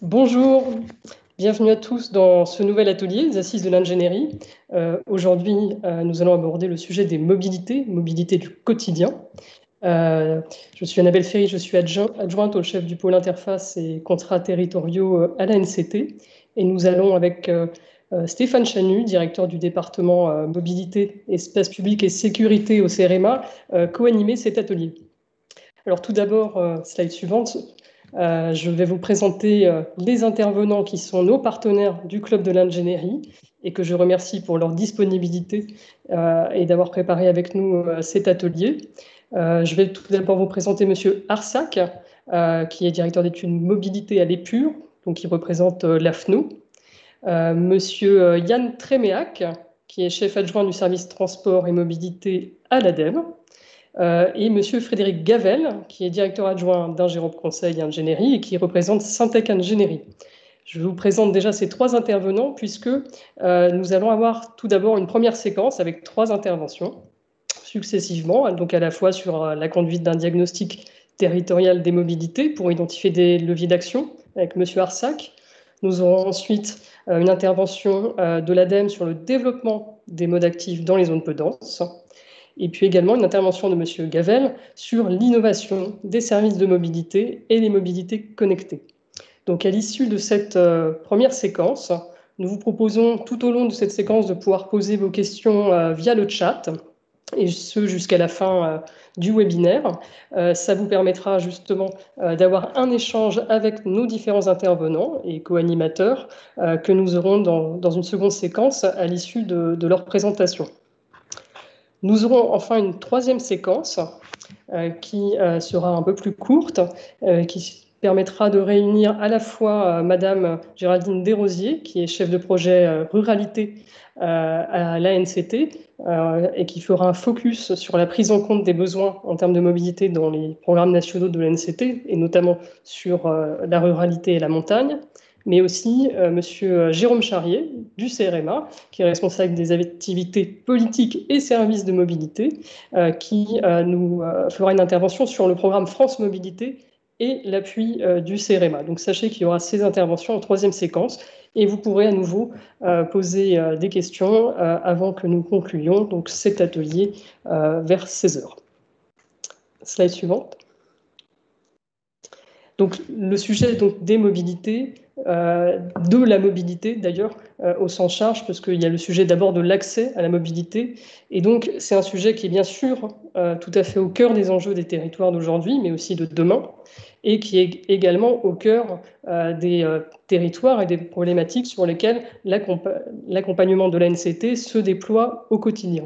Bonjour, bienvenue à tous dans ce nouvel atelier des Assises de l'ingénierie. Aujourd'hui, nous allons aborder le sujet des mobilités, mobilité du quotidien. Je suis Annabelle Ferry, je suis adjointe au chef du pôle interface et contrats territoriaux à la NCT. Et nous allons avec Stéphane Chanu, directeur du département mobilité, espace public et sécurité au CRMA, co-animer cet atelier. Alors tout d'abord, slide suivante. Je vais vous présenter les intervenants qui sont nos partenaires du Club de l'ingénierie et que je remercie pour leur disponibilité et d'avoir préparé avec nous cet atelier. Je vais tout d'abord vous présenter Monsieur Arsac, qui est directeur d'études mobilité à l'EPUR, donc qui représente l'AFNO. Monsieur Yann Tréméac, qui est chef adjoint du service transport et mobilité à l'ADEME. Et Monsieur Frédéric Gavel, qui est directeur adjoint d'Ingérope Conseil et Ingénierie et qui représente Syntec Ingénierie. Je vous présente déjà ces trois intervenants puisque nous allons avoir tout d'abord une première séquence avec trois interventions successivement, donc à la fois sur la conduite d'un diagnostic territorial des mobilités pour identifier des leviers d'action avec Monsieur Arsac. Nous aurons ensuite une intervention de l'ADEME sur le développement des modes actifs dans les zones peu denses. Et puis également une intervention de M. Gavel sur l'innovation des services de mobilité et les mobilités connectées. Donc à l'issue de cette première séquence, nous vous proposons tout au long de cette séquence de pouvoir poser vos questions via le chat, et ce jusqu'à la fin du webinaire. Ça vous permettra justement d'avoir un échange avec nos différents intervenants et co-animateurs que nous aurons dans une seconde séquence à l'issue de leur présentation. Nous aurons enfin une troisième séquence qui sera un peu plus courte, qui permettra de réunir à la fois Madame Géraldine Desrosiers, qui est chef de projet ruralité à l'ANCT, et qui fera un focus sur la prise en compte des besoins en termes de mobilité dans les programmes nationaux de l'ANCT, et notamment sur la ruralité et la montagne, mais aussi Monsieur Jérôme Charrier du CRMA, qui est responsable des activités politiques et services de mobilité, qui nous fera une intervention sur le programme France Mobilité et l'appui du CRMA. Donc sachez qu'il y aura ces interventions en troisième séquence et vous pourrez à nouveau poser des questions avant que nous concluions donc, cet atelier vers 16 h. Slide suivante. Donc le sujet donc, des mobilités, de la mobilité d'ailleurs au sens large, parce qu'il y a le sujet d'abord de l'accès à la mobilité, et donc c'est un sujet qui est bien sûr tout à fait au cœur des enjeux des territoires d'aujourd'hui, mais aussi de demain, et qui est également au cœur des territoires et des problématiques sur lesquelles l'accompagnement de l'ANCT se déploie au quotidien.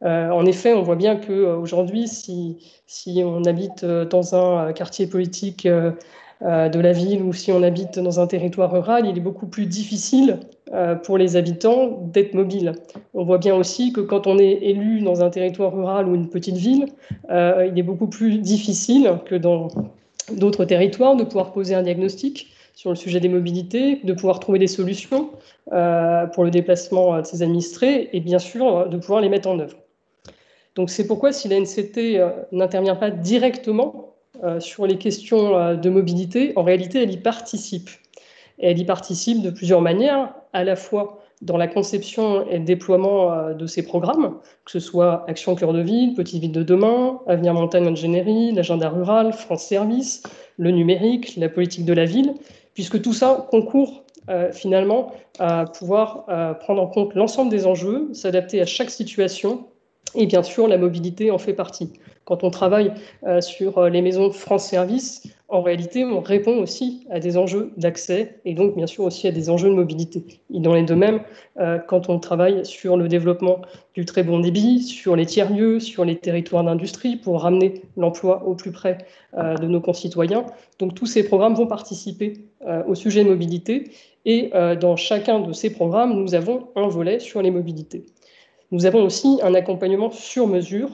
En effet, on voit bien qu'aujourd'hui, si on habite dans un quartier politique de la ville ou si on habite dans un territoire rural, il est beaucoup plus difficile pour les habitants d'être mobiles. On voit bien aussi que quand on est élu dans un territoire rural ou une petite ville, il est beaucoup plus difficile que dans d'autres territoires de pouvoir poser un diagnostic sur le sujet des mobilités, de pouvoir trouver des solutions pour le déplacement de ses administrés et bien sûr de pouvoir les mettre en œuvre. Donc c'est pourquoi si la NCT n'intervient pas directement sur les questions de mobilité, en réalité elle y participe. Et elle y participe de plusieurs manières, à la fois dans la conception et le déploiement de ces programmes, que ce soit Action Cœur de Ville, Petite Ville de demain, Avenir Montagne Ingénierie, l'agenda rural, France Service, le numérique, la politique de la ville, puisque tout ça concourt finalement à pouvoir prendre en compte l'ensemble des enjeux, s'adapter à chaque situation. Et bien sûr, la mobilité en fait partie. Quand on travaille sur les maisons France Service, en réalité, on répond aussi à des enjeux d'accès et donc bien sûr aussi à des enjeux de mobilité. Il en est de même quand on travaille sur le développement du très bon débit, sur les tiers-lieux, sur les territoires d'industrie pour ramener l'emploi au plus près de nos concitoyens. Donc tous ces programmes vont participer au sujet de mobilité et dans chacun de ces programmes, nous avons un volet sur les mobilités. Nous avons aussi un accompagnement sur mesure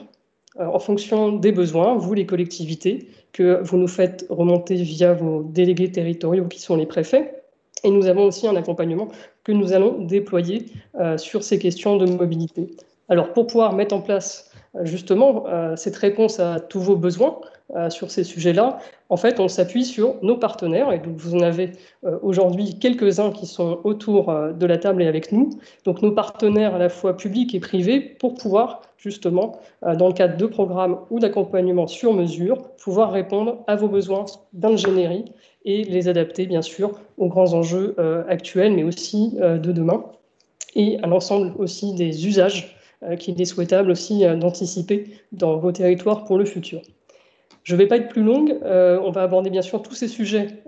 en fonction des besoins, vous les collectivités, que vous nous faites remonter via vos délégués territoriaux qui sont les préfets. Et nous avons aussi un accompagnement que nous allons déployer sur ces questions de mobilité. Alors pour pouvoir mettre en place justement cette réponse à tous vos besoins sur ces sujets-là, en fait, on s'appuie sur nos partenaires, et donc vous en avez aujourd'hui quelques-uns qui sont autour de la table et avec nous, donc nos partenaires à la fois publics et privés, pour pouvoir justement, dans le cadre de programmes ou d'accompagnement sur mesure, pouvoir répondre à vos besoins d'ingénierie et les adapter, bien sûr, aux grands enjeux actuels, mais aussi de demain, et à l'ensemble aussi des usages qu'il est souhaitable aussi d'anticiper dans vos territoires pour le futur. Je ne vais pas être plus longue, on va aborder bien sûr tous ces sujets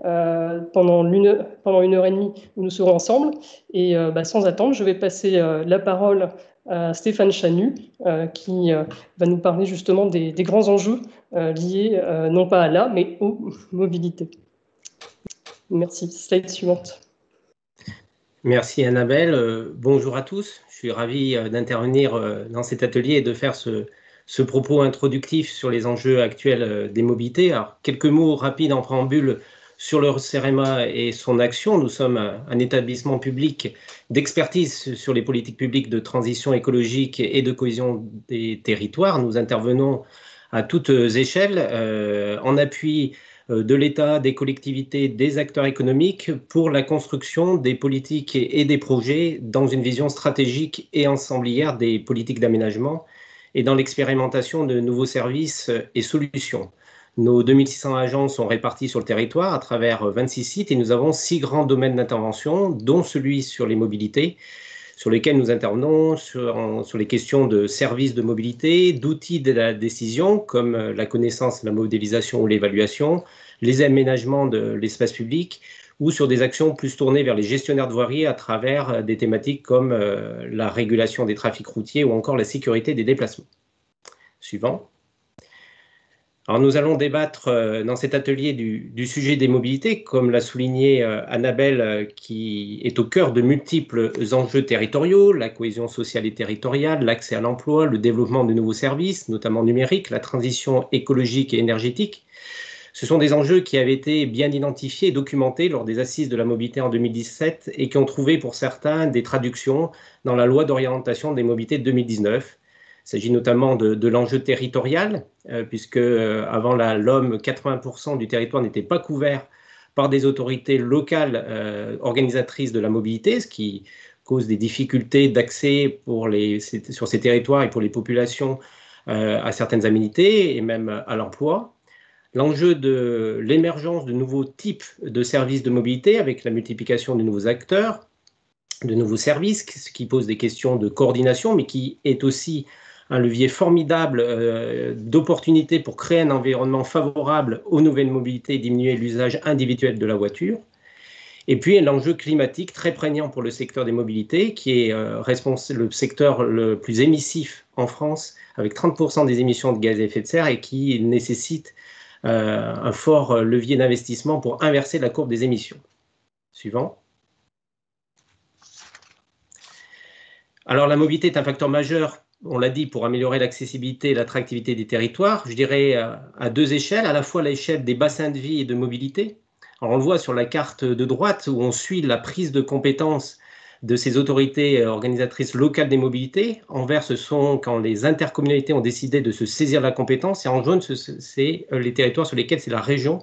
pendant une heure et demie où nous serons ensemble, et sans attendre, je vais passer la parole à Stéphane Chanu, qui va nous parler justement des grands enjeux liés non pas à la, mais aux mobilités. Merci. Slide suivante. Merci Annabelle. Bonjour à tous. Je suis ravi d'intervenir dans cet atelier et de faire ce propos introductif sur les enjeux actuels des mobilités. Alors, quelques mots rapides en préambule sur le CEREMA et son action. Nous sommes un établissement public d'expertise sur les politiques publiques de transition écologique et de cohésion des territoires. Nous intervenons à toutes échelles en appui de l'État, des collectivités, des acteurs économiques pour la construction des politiques et des projets dans une vision stratégique et ensemblière des politiques d'aménagement et dans l'expérimentation de nouveaux services et solutions. Nos 2600 agents sont répartis sur le territoire à travers 26 sites et nous avons 6 grands domaines d'intervention, dont celui sur les mobilités, sur lesquels nous intervenons sur les questions de services de mobilité, d'outils de la décision comme la connaissance, la modélisation ou l'évaluation, les aménagements de l'espace public ou sur des actions plus tournées vers les gestionnaires de voirie à travers des thématiques comme la régulation des trafics routiers ou encore la sécurité des déplacements. Suivant. Alors nous allons débattre dans cet atelier du sujet des mobilités, comme l'a souligné Annabelle, qui est au cœur de multiples enjeux territoriaux, la cohésion sociale et territoriale, l'accès à l'emploi, le développement de nouveaux services, notamment numériques, la transition écologique et énergétique. Ce sont des enjeux qui avaient été bien identifiés et documentés lors des assises de la mobilité en 2017 et qui ont trouvé pour certains des traductions dans la loi d'orientation des mobilités de 2019. Il s'agit notamment de l'enjeu territorial, puisque avant la LOM, 80% du territoire n'était pas couvert par des autorités locales organisatrices de la mobilité, ce qui cause des difficultés d'accès sur ces territoires et pour les populations à certaines aménités et même à l'emploi. L'enjeu de l'émergence de nouveaux types de services de mobilité avec la multiplication de nouveaux acteurs, de nouveaux services, ce qui pose des questions de coordination, mais qui est aussi un levier formidable d'opportunités pour créer un environnement favorable aux nouvelles mobilités et diminuer l'usage individuel de la voiture. Et puis l'enjeu climatique très prégnant pour le secteur des mobilités, qui est le secteur le plus émissif en France, avec 30% des émissions de gaz à effet de serre et qui nécessite un fort levier d'investissement pour inverser la courbe des émissions. Suivant. Alors la mobilité est un facteur majeur, on l'a dit, pour améliorer l'accessibilité et l'attractivité des territoires, je dirais à 2 échelles, à la fois l'échelle des bassins de vie et de mobilité. Alors on le voit sur la carte de droite où on suit la prise de compétences de ces autorités organisatrices locales des mobilités. En vert, ce sont quand les intercommunalités ont décidé de se saisir de la compétence, et en jaune, c'est les territoires sur lesquels c'est la région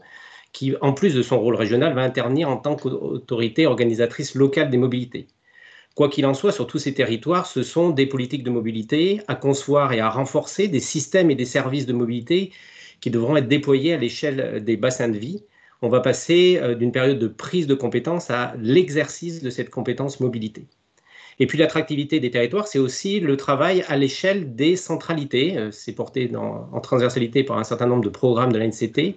qui, en plus de son rôle régional, va intervenir en tant qu'autorité organisatrice locale des mobilités. Quoi qu'il en soit, sur tous ces territoires, ce sont des politiques de mobilité à concevoir et à renforcer, des systèmes et des services de mobilité qui devront être déployés à l'échelle des bassins de vie. On va passer d'une période de prise de compétence à l'exercice de cette compétence mobilité. Et puis l'attractivité des territoires, c'est aussi le travail à l'échelle des centralités. C'est porté en transversalité par un certain nombre de programmes de l'ANCT.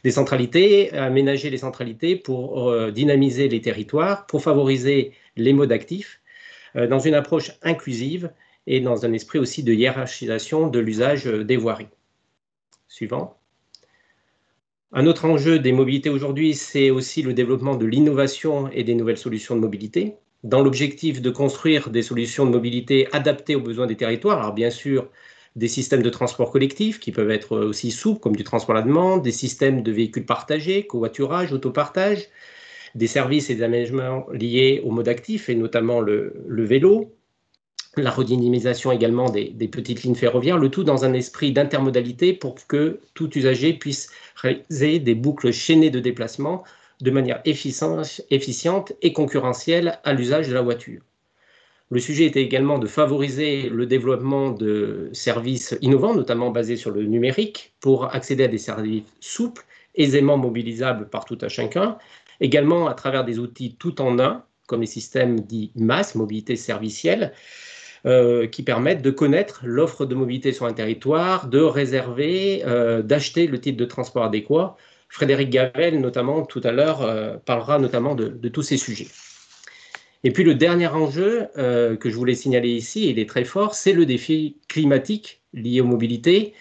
Des centralités, aménager les centralités pour dynamiser les territoires, pour favoriser les modes actifs, dans une approche inclusive et dans un esprit aussi de hiérarchisation de l'usage des voiries. Suivant. Un autre enjeu des mobilités aujourd'hui, c'est aussi le développement de l'innovation et des nouvelles solutions de mobilité, dans l'objectif de construire des solutions de mobilité adaptées aux besoins des territoires. Alors bien sûr, des systèmes de transport collectif qui peuvent être aussi souples, comme du transport à la demande, des systèmes de véhicules partagés, covoiturage, autopartage, des services et des aménagements liés au mode actif, et notamment le vélo, la redynamisation également des petites lignes ferroviaires, le tout dans un esprit d'intermodalité pour que tout usager puisse réaliser des boucles chaînées de déplacement de manière efficiente et concurrentielle à l'usage de la voiture. Le sujet était également de favoriser le développement de services innovants, notamment basés sur le numérique, pour accéder à des services souples, aisément mobilisables par tout à chacun, également à travers des outils tout en un, comme les systèmes dits MaaS, mobilité servicielle, qui permettent de connaître l'offre de mobilité sur un territoire, de réserver, d'acheter le type de transport adéquat. Frédéric Gavel, notamment, tout à l'heure, parlera notamment de tous ces sujets. Et puis le dernier enjeu que je voulais signaler ici, il est très fort, c'est le défi climatique lié aux mobilités.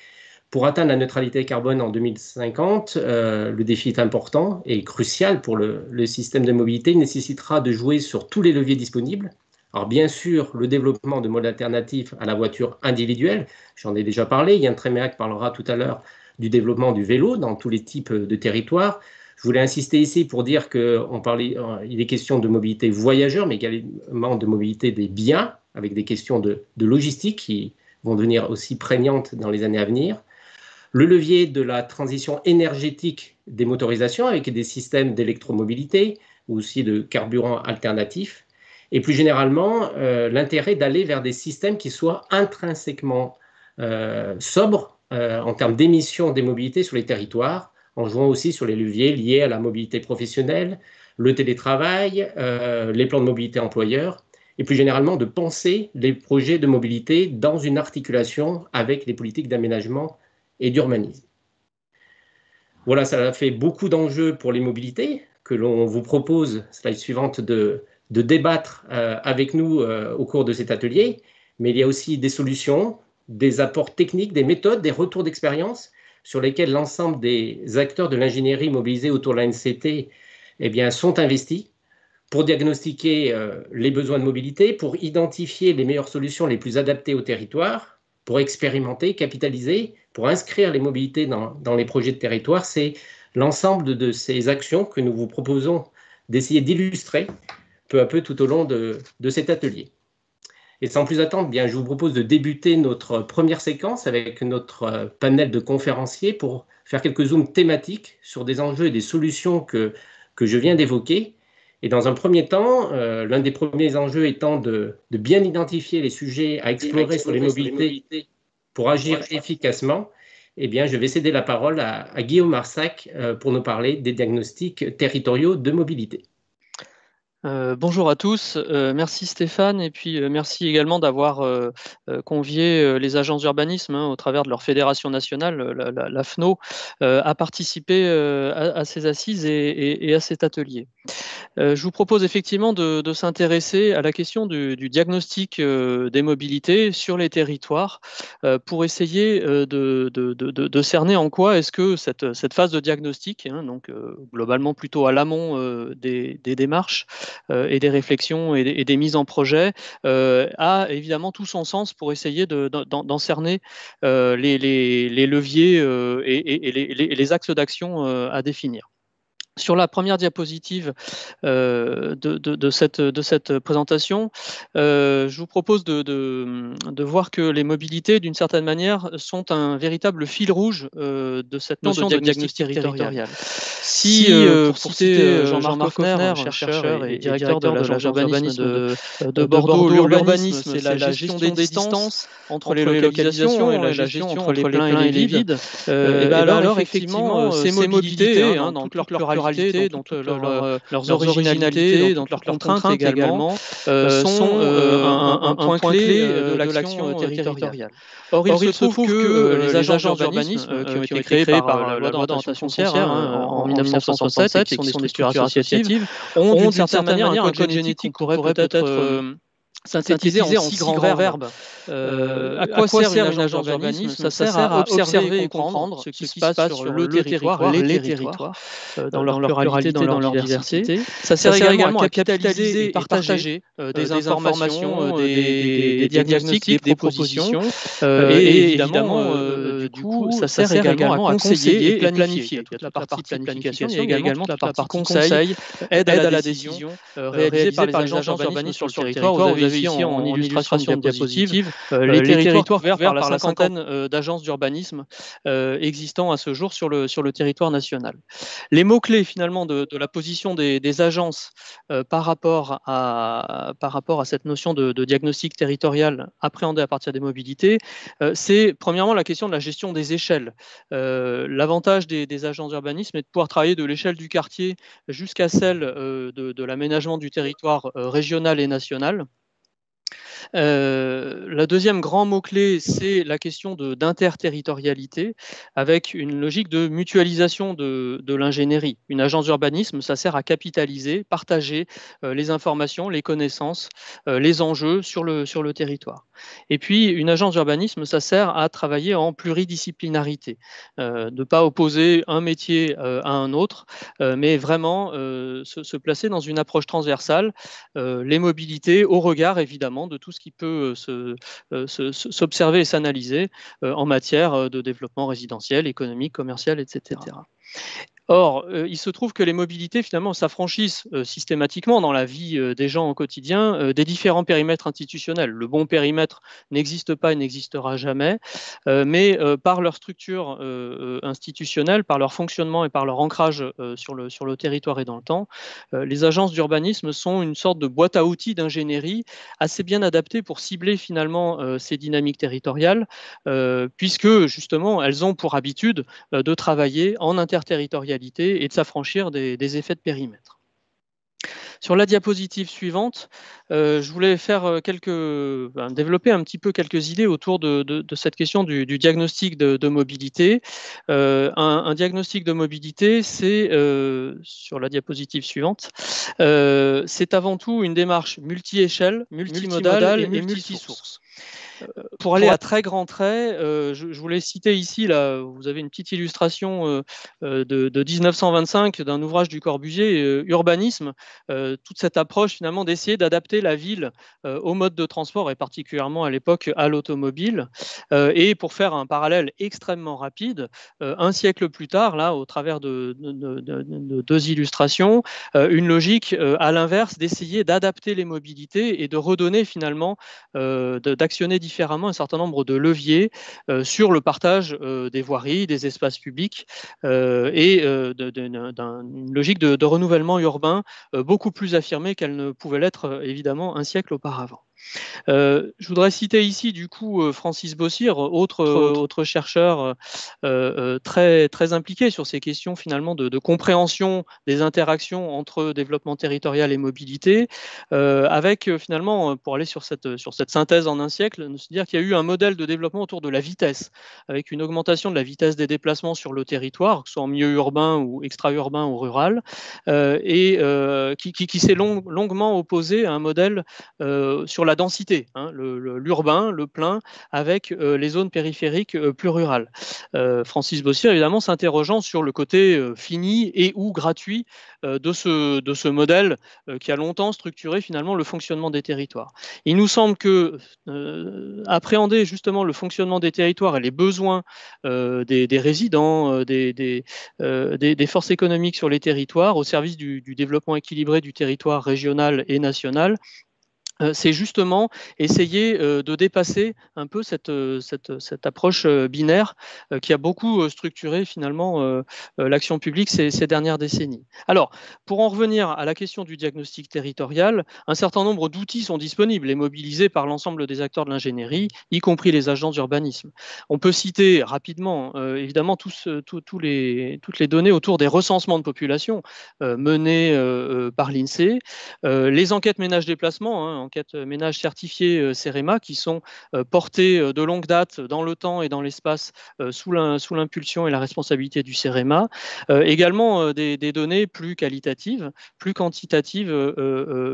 Pour atteindre la neutralité carbone en 2050, le défi est important et crucial pour le système de mobilité. Il nécessitera de jouer sur tous les leviers disponibles. Alors bien sûr, le développement de modes alternatifs à la voiture individuelle, j'en ai déjà parlé, Yann Tréméac parlera tout à l'heure du développement du vélo dans tous les types de territoires. Je voulais insister ici pour dire qu'il est question de mobilité voyageurs, mais également de mobilité des biens, avec des questions de logistique qui vont devenir aussi prégnantes dans les années à venir. Le levier de la transition énergétique des motorisations, avec des systèmes d'électromobilité ou aussi de carburants alternatifs. Et plus généralement, l'intérêt d'aller vers des systèmes qui soient intrinsèquement sobres en termes d'émissions des mobilités sur les territoires, en jouant aussi sur les leviers liés à la mobilité professionnelle, le télétravail, les plans de mobilité employeurs, et plus généralement de penser les projets de mobilité dans une articulation avec les politiques d'aménagement et d'urbanisme. Voilà, ça a fait beaucoup d'enjeux pour les mobilités que l'on vous propose, slide suivante, de débattre avec nous au cours de cet atelier, mais il y a aussi des solutions, des apports techniques, des méthodes, des retours d'expérience sur lesquels l'ensemble des acteurs de l'ingénierie mobilisés autour de la NCT sont investis pour diagnostiquer les besoins de mobilité, pour identifier les meilleures solutions les plus adaptées au territoire, pour expérimenter, capitaliser, pour inscrire les mobilités dans les projets de territoire. C'est l'ensemble de ces actions que nous vous proposons d'essayer d'illustrer peu à peu tout au long de cet atelier. Et sans plus attendre, je vous propose de débuter notre première séquence avec notre panel de conférenciers pour faire quelques zooms thématiques sur des enjeux et des solutions que je viens d'évoquer. Et dans un premier temps, l'un des premiers enjeux étant de bien identifier les sujets à explorer sur les mobilités pour agir efficacement, je vais céder la parole à Guillaume Marsac pour nous parler des diagnostics territoriaux de mobilité. Bonjour à tous, merci Stéphane et puis merci également d'avoir convié les agences d'urbanisme au travers de leur fédération nationale, la FNO, à participer à ces assises et à cet atelier. Je vous propose effectivement de s'intéresser à la question du diagnostic des mobilités sur les territoires pour essayer de cerner en quoi est-ce que cette phase de diagnostic, donc globalement plutôt à l'amont des démarches et des réflexions et des mises en projet, a évidemment tout son sens pour essayer d'en cerner les leviers et les axes d'action à définir. Sur la première diapositive de cette présentation, je vous propose de voir que les mobilités, d'une certaine manière, sont un véritable fil rouge de cette notion de diagnostic territorial. Si, pour citer Jean-Marc Hoffner, chercheur et directeur de l'agence d'urbanisme de Bordeaux, l'urbanisme, c'est la gestion des distances entre les localisations et la gestion entre les pleins et les vides, alors effectivement, ces mobilités, dans toute leur pluralité, dans leurs originalités, dans leurs contraintes également, sont un point clé de l'action territoriale. Or, il se trouve que les agences d'urbanisme qui ont été créées par la loi d'orientation foncière en 1967 et qui sont des structures associatives ont d'une certaine manière un code génétique qu'on pourrait peut-être synthétisé en 6 grands verbes. À quoi sert une agence d'urbanisme? Ça sert à observer et comprendre ce qui se passe sur le territoire, les territoires, dans leur pluralité, dans leur diversité. Ça sert également à capitaliser et partager des informations, des diagnostics, des propositions, et évidemment du coup, ça sert également à conseiller et planifier. Il y a toute la partie planification, il y a également toute la partie conseil, aide à la décision, réalisée par les agences d'urbanisme sur le territoire. Vous avez ici en illustration de diapositive les territoires couverts par la cinquantaine d'agences d'urbanisme existant à ce jour sur le territoire national. Les mots-clés finalement de la position des agences par rapport à cette notion de diagnostic territorial appréhendé à partir des mobilités, c'est premièrement la question de la gestion des échelles. L'avantage des agences d'urbanisme est de pouvoir travailler de l'échelle du quartier jusqu'à celle de l'aménagement du territoire régional et national. Le deuxième grand mot-clé, c'est la question d'interterritorialité, avec une logique de mutualisation de l'ingénierie. Une agence d'urbanisme, ça sert à capitaliser, partager les informations, les connaissances, les enjeux sur le territoire. Et puis, une agence d'urbanisme, ça sert à travailler en pluridisciplinarité, de ne pas opposer un métier à un autre, mais vraiment se placer dans une approche transversale, les mobilités au regard évidemment de tout ce qui peut s'observer et s'analyser en matière de développement résidentiel, économique, commercial, etc. Or, il se trouve que les mobilités, finalement, s'affranchissent systématiquement dans la vie des gens au quotidien des différents périmètres institutionnels. Le bon périmètre n'existe pas et n'existera jamais, mais par leur structure institutionnelle, par leur fonctionnement et par leur ancrage sur le territoire et dans le temps, les agences d'urbanisme sont une sorte de boîte à outils d'ingénierie assez bien adaptée pour cibler finalement ces dynamiques territoriales, puisque justement, elles ont pour habitude de travailler en interterritorialité et de s'affranchir des effets de périmètre. Sur la diapositive suivante, je voulais développer un petit peu quelques idées autour de cette question du diagnostic de mobilité. Un diagnostic de mobilité, c'est, sur la diapositive suivante, c'est avant tout une démarche multi-échelle, multimodale et multisource. Pour aller à très grands traits, je voulais citer ici, là, vous avez une petite illustration de 1925 d'un ouvrage du Corbusier, Urbanisme, toute cette approche finalement d'essayer d'adapter la ville au mode de transport et particulièrement à l'époque à l'automobile. Et pour faire un parallèle extrêmement rapide, un siècle plus tard, là, au travers de deux illustrations, une logique à l'inverse d'essayer d'adapter les mobilités et de redonner finalement, d'actionner différemment un certain nombre de leviers sur le partage des voiries, des espaces publics et d'une logique de renouvellement urbain beaucoup plus affirmée qu'elle ne pouvait l'être évidemment un siècle auparavant. Je voudrais citer ici du coup Francis Bossir, autre chercheur très impliqué sur ces questions finalement de compréhension des interactions entre développement territorial et mobilité, avec finalement, pour aller sur cette synthèse en un siècle, se dire qu'il y a eu un modèle de développement autour de la vitesse, avec une augmentation de la vitesse des déplacements sur le territoire, que ce soit en milieu urbain ou extra-urbain ou rural, et qui s'est longuement opposé à un modèle sur la densité, hein, l'urbain, le plein, avec les zones périphériques plus rurales. Francis Bossir, évidemment, s'interrogeant sur le côté fini et ou gratuit de ce modèle qui a longtemps structuré finalement le fonctionnement des territoires. Il nous semble que appréhender justement le fonctionnement des territoires et les besoins des résidents, des forces économiques sur les territoires, au service du développement équilibré du territoire régional et national, c'est justement essayer de dépasser un peu cette approche binaire qui a beaucoup structuré finalement l'action publique ces dernières décennies. Alors, pour en revenir à la question du diagnostic territorial, un certain nombre d'outils sont disponibles et mobilisés par l'ensemble des acteurs de l'ingénierie, y compris les agences d'urbanisme. On peut citer rapidement, évidemment, toutes les données autour des recensements de population menés par l'INSEE, les enquêtes ménage-déplacement, hein, enquêtes ménage certifiées CEREMA, qui sont portées de longue date dans le temps et dans l'espace sous l'impulsion et la responsabilité du CEREMA. Également des données plus qualitatives, plus quantitatives,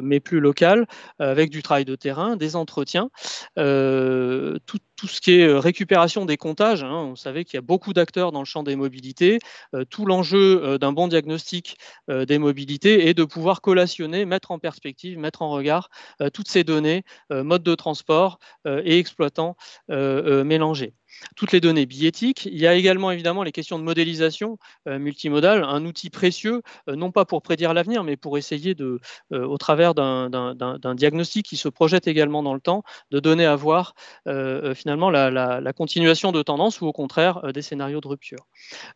mais plus locales, avec du travail de terrain, des entretiens, tout ce qui est récupération des comptages. Hein, on savait qu'il y a beaucoup d'acteurs dans le champ des mobilités. Tout l'enjeu d'un bon diagnostic des mobilités est de pouvoir collationner, mettre en perspective, mettre en regard toutes ces données, modes de transport et exploitants mélangés. toutes les données billettiques. Il y a également évidemment les questions de modélisation multimodale, un outil précieux, non pas pour prédire l'avenir, mais pour essayer au travers d'un diagnostic qui se projette également dans le temps, de donner à voir finalement la continuation de tendance ou au contraire des scénarios de rupture.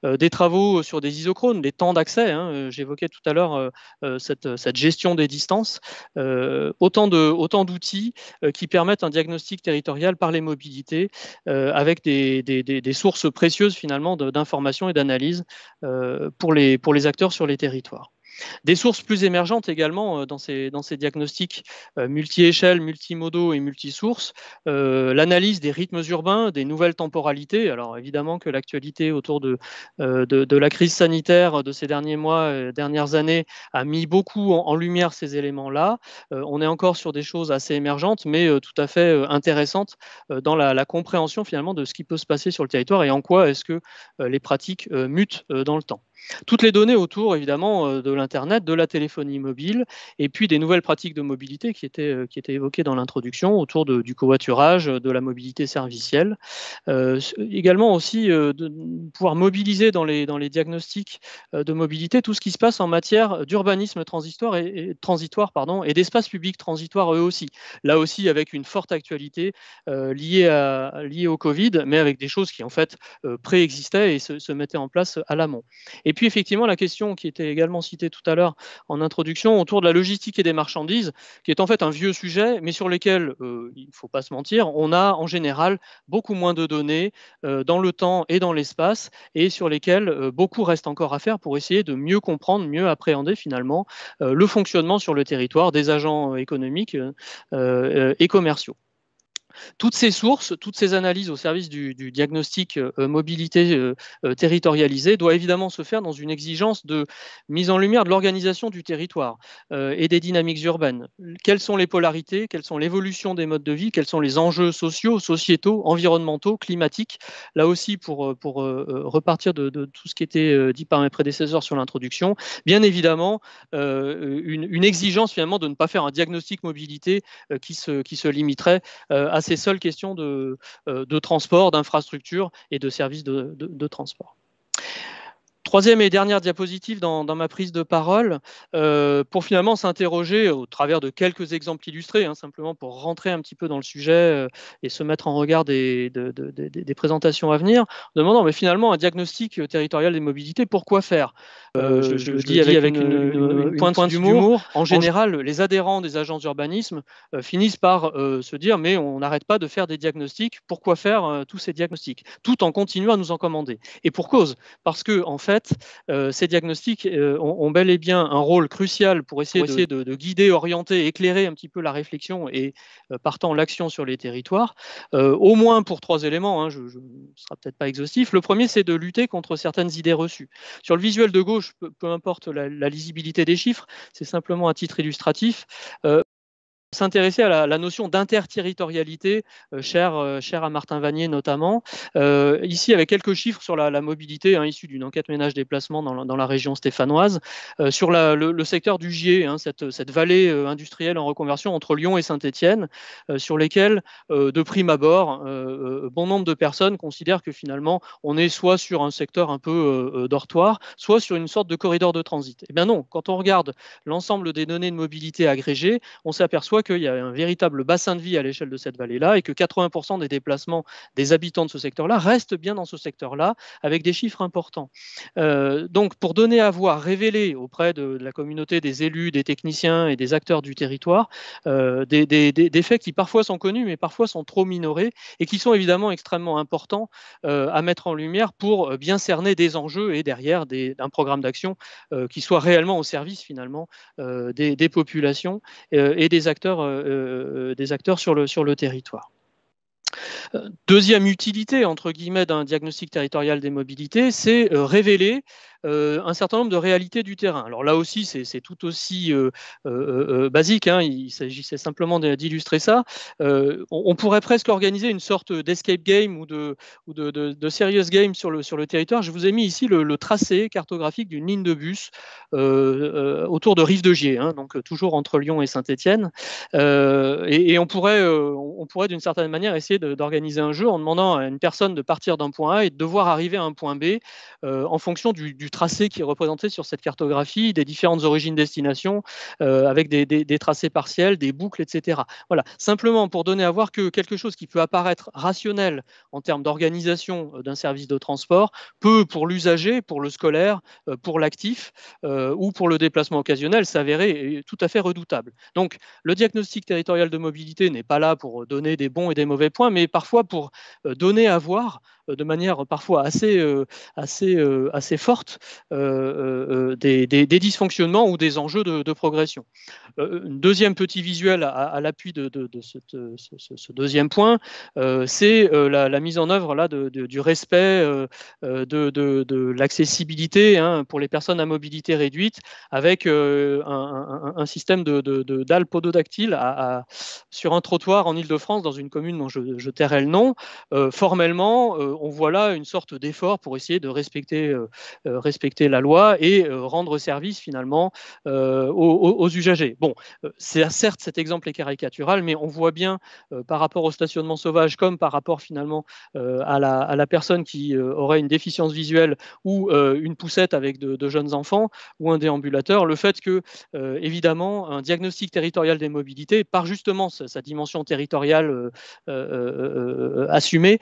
Des travaux sur des isochrones, des temps d'accès, hein, j'évoquais tout à l'heure cette gestion des distances, autant d'outils qui permettent un diagnostic territorial par les mobilités avec des sources précieuses finalement d'informations et d'analyses pour les acteurs sur les territoires. Des sources plus émergentes également dans ces diagnostics multi-échelles, multimodaux et multisources, l'analyse des rythmes urbains, des nouvelles temporalités. Alors évidemment que l'actualité autour de la crise sanitaire de ces derniers mois, dernières années, a mis beaucoup en lumière ces éléments-là. On est encore sur des choses assez émergentes, mais tout à fait intéressantes dans la compréhension finalement de ce qui peut se passer sur le territoire et en quoi est-ce que les pratiques mutent dans le temps. Toutes les données autour, évidemment, de l'Internet, de la téléphonie mobile, et puis des nouvelles pratiques de mobilité qui étaient évoquées dans l'introduction, autour du covoiturage, de la mobilité servicielle. Également aussi, de pouvoir mobiliser dans les diagnostics de mobilité tout ce qui se passe en matière d'urbanisme transitoire et d'espace public transitoire eux aussi. Là aussi, avec une forte actualité liée au Covid, mais avec des choses qui, en fait, préexistaient et se mettaient en place à l'amont. Et puis effectivement, la question qui était également citée tout à l'heure en introduction autour de la logistique et des marchandises, qui est en fait un vieux sujet, mais sur lesquels, il ne faut pas se mentir, on a en général beaucoup moins de données dans le temps et dans l'espace, et sur lesquels beaucoup reste encore à faire pour essayer de mieux comprendre, mieux appréhender finalement le fonctionnement sur le territoire des agents économiques et commerciaux. Toutes ces sources, toutes ces analyses au service du diagnostic mobilité territorialisée doivent évidemment se faire dans une exigence de mise en lumière de l'organisation du territoire et des dynamiques urbaines. Quelles sont les polarités, quelles sont l'évolution des modes de vie, quels sont les enjeux sociaux, sociétaux, environnementaux, climatiques. Là aussi, pour repartir de tout ce qui était dit par mes prédécesseurs sur l'introduction, bien évidemment, une exigence finalement de ne pas faire un diagnostic mobilité qui se limiterait à ces seules questions de transport, d'infrastructure et de services de transport. Troisième et dernière diapositive dans ma prise de parole, pour finalement s'interroger au travers de quelques exemples illustrés, hein, simplement pour rentrer un petit peu dans le sujet et se mettre en regard des présentations à venir, en demandant mais finalement un diagnostic territorial des mobilités, pourquoi faire je le dis avec une pointe d'humour. En général, les adhérents des agences d'urbanisme finissent par se dire mais on n'arrête pas de faire des diagnostics, pourquoi faire tous ces diagnostics, tout en continuant à nous en commander. Et pour cause, parce que en fait, ces diagnostics ont bel et bien un rôle crucial pour essayer de guider, orienter, éclairer un petit peu la réflexion et partant l'action sur les territoires, au moins pour 3 éléments, hein, ce ne sera peut-être pas exhaustif. Le premier, c'est de lutter contre certaines idées reçues. Sur le visuel de gauche, peu importe la lisibilité des chiffres, c'est simplement à titre illustratif. S'intéresser à la notion d'interterritorialité, chère à Martin Vanier notamment. Ici, avec quelques chiffres sur la mobilité, hein, issus d'une enquête ménage-déplacement dans la région stéphanoise, sur le secteur du Gier, hein, cette vallée industrielle en reconversion entre Lyon et Saint-Étienne, sur lesquelles, de prime abord, bon nombre de personnes considèrent que finalement, on est soit sur un secteur un peu dortoir, soit sur une sorte de corridor de transit. Eh bien non, quand on regarde l'ensemble des données de mobilité agrégées, on s'aperçoit qu'il y a un véritable bassin de vie à l'échelle de cette vallée-là et que 80% des déplacements des habitants de ce secteur-là restent bien dans ce secteur-là avec des chiffres importants. Donc, pour donner à voir, révéler auprès de la communauté des élus, des techniciens et des acteurs du territoire des faits qui parfois sont connus mais parfois sont trop minorés et qui sont évidemment extrêmement importants à mettre en lumière pour bien cerner des enjeux et derrière un programme d'action qui soit réellement au service finalement des populations et des acteurs sur le territoire. Deuxième utilité, entre guillemets, d'un diagnostic territorial des mobilités, c'est révéler un certain nombre de réalités du terrain. Alors là aussi, c'est tout aussi basique, hein, il s'agissait simplement d'illustrer ça. On pourrait presque organiser une sorte d'escape game ou de serious game sur le territoire. Je vous ai mis ici le tracé cartographique d'une ligne de bus autour de Rive de Gier, hein, donc toujours entre Lyon et Saint-Étienne. Et on pourrait pourrait d'une certaine manière essayer d'organiser un jeu en demandant à une personne de partir d'un point A et de devoir arriver à un point B en fonction du tracé qui est représenté sur cette cartographie, des différentes origines-destinations, avec des tracés partiels, des boucles, etc. Voilà, simplement pour donner à voir que quelque chose qui peut apparaître rationnel en termes d'organisation d'un service de transport peut, pour l'usager, pour le scolaire, pour l'actif ou pour le déplacement occasionnel, s'avérer tout à fait redoutable. Donc, le diagnostic territorial de mobilité n'est pas là pour donner des bons et des mauvais points, mais parfois pour donner à voir de manière parfois assez forte des dysfonctionnements ou des enjeux de progression. Un deuxième petit visuel à l'appui de ce deuxième point, c'est la mise en œuvre là, du respect de l'accessibilité pour les personnes à mobilité réduite avec un système dalles pododactyles sur un trottoir en Île-de-France, dans une commune dont je tairai le nom. Formellement, on voit là une sorte d'effort pour essayer de respecter la loi et rendre service finalement aux usagers. Bon, certes, cet exemple est caricatural, mais on voit bien par rapport au stationnement sauvage comme par rapport finalement à la personne qui aurait une déficience visuelle ou une poussette avec de jeunes enfants ou un déambulateur, le fait que, évidemment, un diagnostic territorial des mobilités, par justement sa dimension territoriale assumée,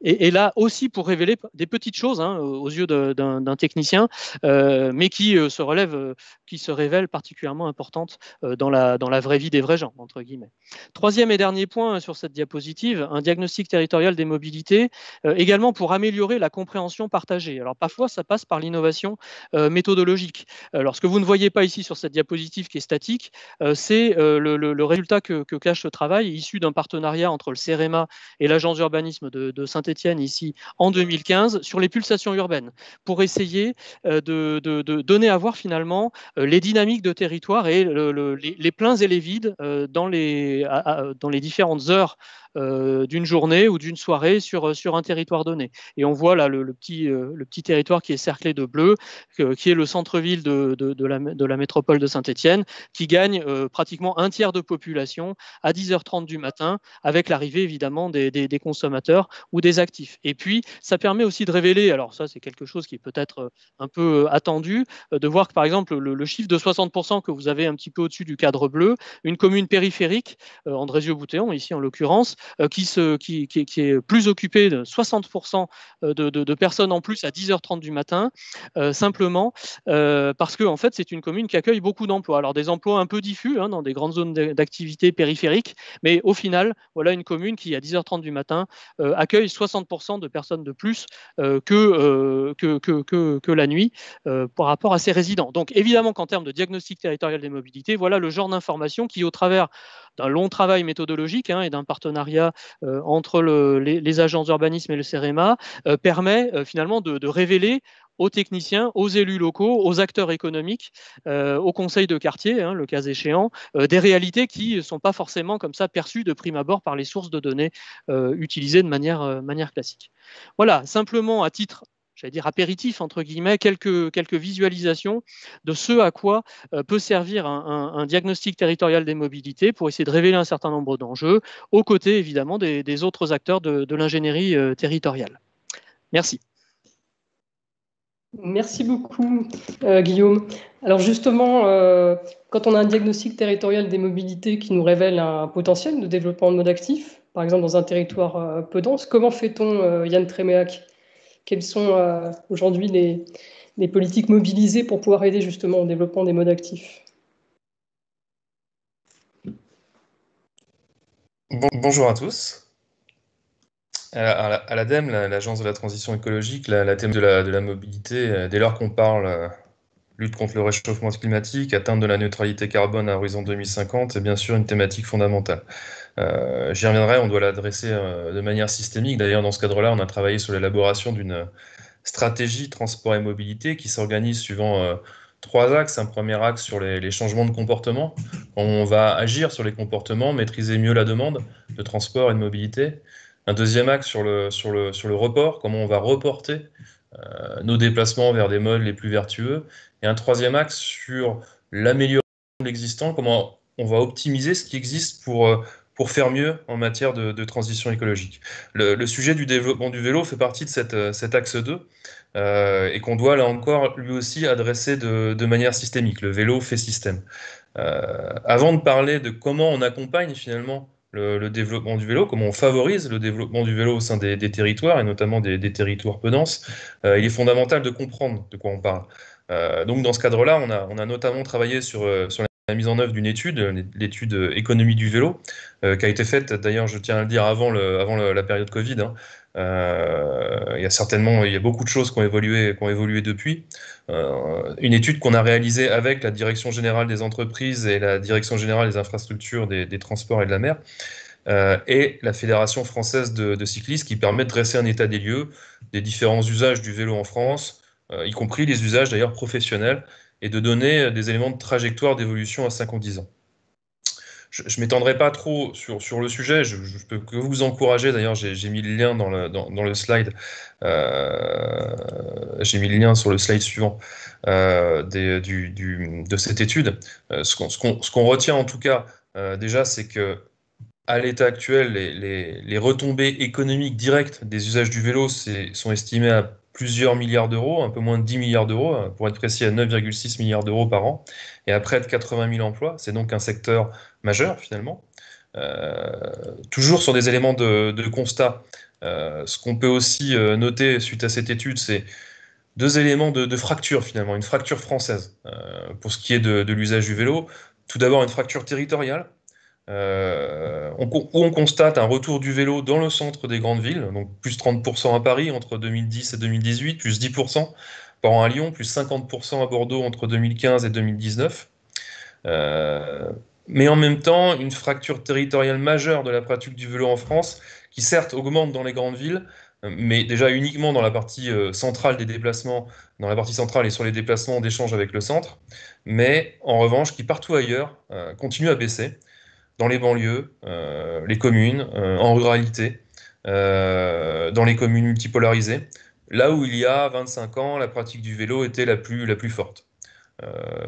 est là aussi pour révéler des petites choses aux yeux d'un technicien, mais qui se révèlent particulièrement importantes dans la vraie vie des vrais gens, entre guillemets. Troisième et dernier point sur cette diapositive, un diagnostic territorial des mobilités, également pour améliorer la compréhension partagée. Alors parfois, ça passe par l'innovation méthodologique. Alors ce que vous ne voyez pas ici sur cette diapositive qui est statique, c'est le résultat que cache ce travail, issu d'un partenariat entre le CEREMA et l'agence d'urbanisme de Saint-Étienne, ici, en 2015, sur les pulsations urbaines, pour essayer de donner à voir finalement les dynamiques de territoire et les pleins et les vides dans les différentes heures d'une journée ou d'une soirée sur un territoire donné. Et on voit là le petit territoire qui est cerclé de bleu, qui est le centre-ville de la métropole de Saint-Étienne, qui gagne pratiquement un tiers de population à 10h30 du matin, avec l'arrivée évidemment des consommateurs ou des actifs. Et puis, ça permet aussi de révéler, alors ça c'est quelque chose qui est peut-être un peu attendu, de voir que par exemple le chiffre de 60% que vous avez un petit peu au-dessus du cadre bleu, une commune périphérique, Andrézieux-Boutéon ici en l'occurrence, qui est plus occupée de 60% de personnes en plus à 10h30 du matin, simplement parce que en fait, c'est une commune qui accueille beaucoup d'emplois. Alors des emplois un peu diffus dans des grandes zones d'activité périphériques, mais au final, voilà une commune qui à 10h30 du matin accueille 60% de personnes de plus que la nuit par rapport à ses résidents. Donc évidemment qu'en termes de diagnostic territorial des mobilités, voilà le genre d'information qui, au travers d'un long travail méthodologique et d'un partenariat entre les agences d'urbanisme et le CEREMA, permet finalement de révéler aux techniciens, aux élus locaux, aux acteurs économiques, aux conseils de quartier, le cas échéant, des réalités qui ne sont pas forcément comme ça perçues de prime abord par les sources de données utilisées de manière classique. Voilà, simplement à titre, j'allais dire apéritif, entre guillemets, quelques visualisations de ce à quoi peut servir un diagnostic territorial des mobilités pour essayer de révéler un certain nombre d'enjeux, aux côtés évidemment des autres acteurs de l'ingénierie territoriale. Merci. Merci beaucoup, Guillaume. Alors justement, quand on a un diagnostic territorial des mobilités qui nous révèle un potentiel de développement de mode actif, par exemple dans un territoire peu dense, comment fait-on, Yann Tréméac? Quelles sont aujourd'hui les politiques mobilisées pour pouvoir aider justement au développement des modes actifs? Bonjour à tous. À l'ADEME, l'Agence de la transition écologique, la thème de la mobilité, dès lors qu'on parle lutte contre le réchauffement climatique, atteinte de la neutralité carbone à horizon 2050, est bien sûr une thématique fondamentale. J'y reviendrai, on doit l'adresser de manière systémique. D'ailleurs, dans ce cadre-là, on a travaillé sur l'élaboration d'une stratégie transport et mobilité qui s'organise suivant 3 axes. Un premier axe sur les changements de comportement. On va agir sur les comportements, maîtriser mieux la demande de transport et de mobilité. Un deuxième axe sur le report, comment on va reporter nos déplacements vers des modes les plus vertueux. Et un troisième axe sur l'amélioration de l'existant, comment on va optimiser ce qui existe pour pour faire mieux en matière de transition écologique. Le sujet du développement du vélo fait partie de cet axe 2 et qu'on doit là encore lui aussi adresser de manière systémique. Le vélo fait système. Avant de parler de comment on accompagne finalement le développement du vélo, comment on favorise le développement du vélo au sein des territoires, et notamment des territoires peu denses, il est fondamental de comprendre de quoi on parle. Donc dans ce cadre-là, on a notamment travaillé sur la mise en œuvre d'une étude, l'étude économie du vélo, qui a été faite, d'ailleurs, je tiens à le dire, avant la période Covid. Hein. Il y a beaucoup de choses qui ont évolué depuis. Une étude qu'on a réalisée avec la Direction générale des entreprises et la Direction générale des infrastructures, des transports et de la mer, et la Fédération française de cyclisme, qui permet de dresser un état des lieux des différents usages du vélo en France, y compris les usages d'ailleurs professionnels, et de donner des éléments de trajectoire d'évolution à 5 ou 10 ans. Je ne m'étendrai pas trop sur le sujet, je peux que vous encourager, d'ailleurs j'ai mis le lien dans le slide, j'ai mis le lien sur le slide suivant de cette étude. Ce qu'on retient en tout cas, déjà, c'est que à l'état actuel, les retombées économiques directes des usages du vélo sont estimées à plusieurs milliards d'euros, un peu moins de 10 milliards d'euros, pour être précis à 9,6 milliards d'euros par an, et à près de 80 000 emplois. C'est donc un secteur majeur finalement. Toujours sur des éléments de constat, ce qu'on peut aussi noter suite à cette étude, c'est deux éléments de fracture finalement, une fracture française pour ce qui est de l'usage du vélo. Tout d'abord une fracture territoriale, où on constate un retour du vélo dans le centre des grandes villes, donc plus 30% à Paris entre 2010 et 2018, plus 10% par an à Lyon, plus 50% à Bordeaux entre 2015 et 2019. Mais en même temps, une fracture territoriale majeure de la pratique du vélo en France, qui certes augmente dans les grandes villes, mais déjà uniquement dans la partie centrale des déplacements, dans la partie centrale et sur les déplacements d'échange avec le centre, mais en revanche, qui partout ailleurs continue à baisser, dans les banlieues, les communes, en ruralité, dans les communes multipolarisées, là où il y a 25 ans, la pratique du vélo était la plus forte.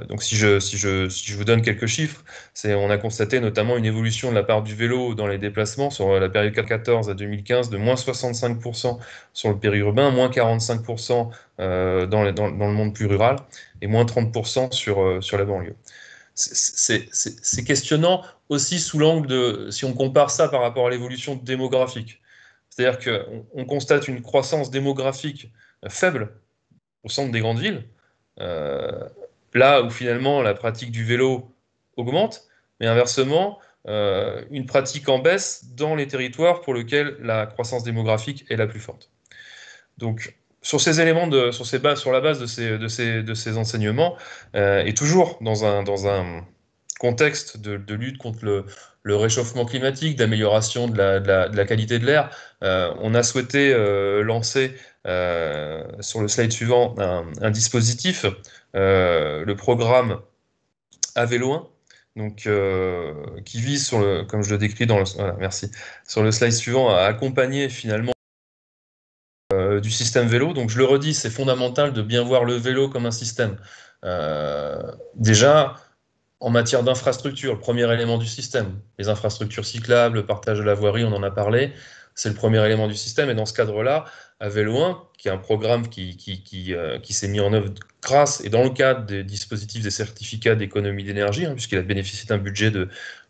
Donc si je vous donne quelques chiffres, on a constaté notamment une évolution de la part du vélo dans les déplacements sur la période 2014 à 2015 de moins 65% sur le périurbain, moins 45% dans le monde plus rural et moins 30% sur la banlieue. C'est questionnant aussi sous l'angle si on compare ça par rapport à l'évolution démographique. C'est-à-dire qu'on constate une croissance démographique faible au centre des grandes villes, là où finalement la pratique du vélo augmente, mais inversement, une pratique en baisse dans les territoires pour lesquels la croissance démographique est la plus forte. Donc, sur ces éléments, sur la base de ces enseignements, et toujours dans un contexte de lutte contre le réchauffement climatique, d'amélioration de la qualité de l'air, on a souhaité lancer sur le slide suivant un dispositif, le programme À Vélo 1, donc, qui vise, comme je le décris sur le slide suivant, à accompagner finalement du système vélo. Donc je le redis, c'est fondamental de bien voir le vélo comme un système. Déjà, en matière d'infrastructure, le premier élément du système, les infrastructures cyclables, le partage de la voirie, on en a parlé, c'est le premier élément du système. Et dans ce cadre-là, À Vélo 1, qui est un programme qui s'est mis en œuvre grâce et dans le cadre des dispositifs des certificats d'économie d'énergie, puisqu'il a bénéficié d'un budget de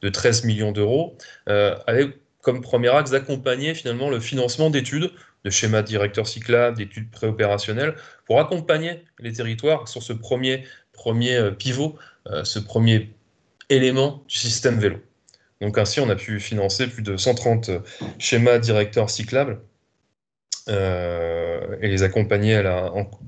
13 millions d'euros, avait comme premier axe d'accompagner finalement le financement d'études, de schémas directeurs cyclables, d'études préopérationnelles, pour accompagner les territoires sur ce premier pivot, ce premier élément du système vélo. Donc ainsi, on a pu financer plus de 130 schémas directeurs cyclables et les accompagner,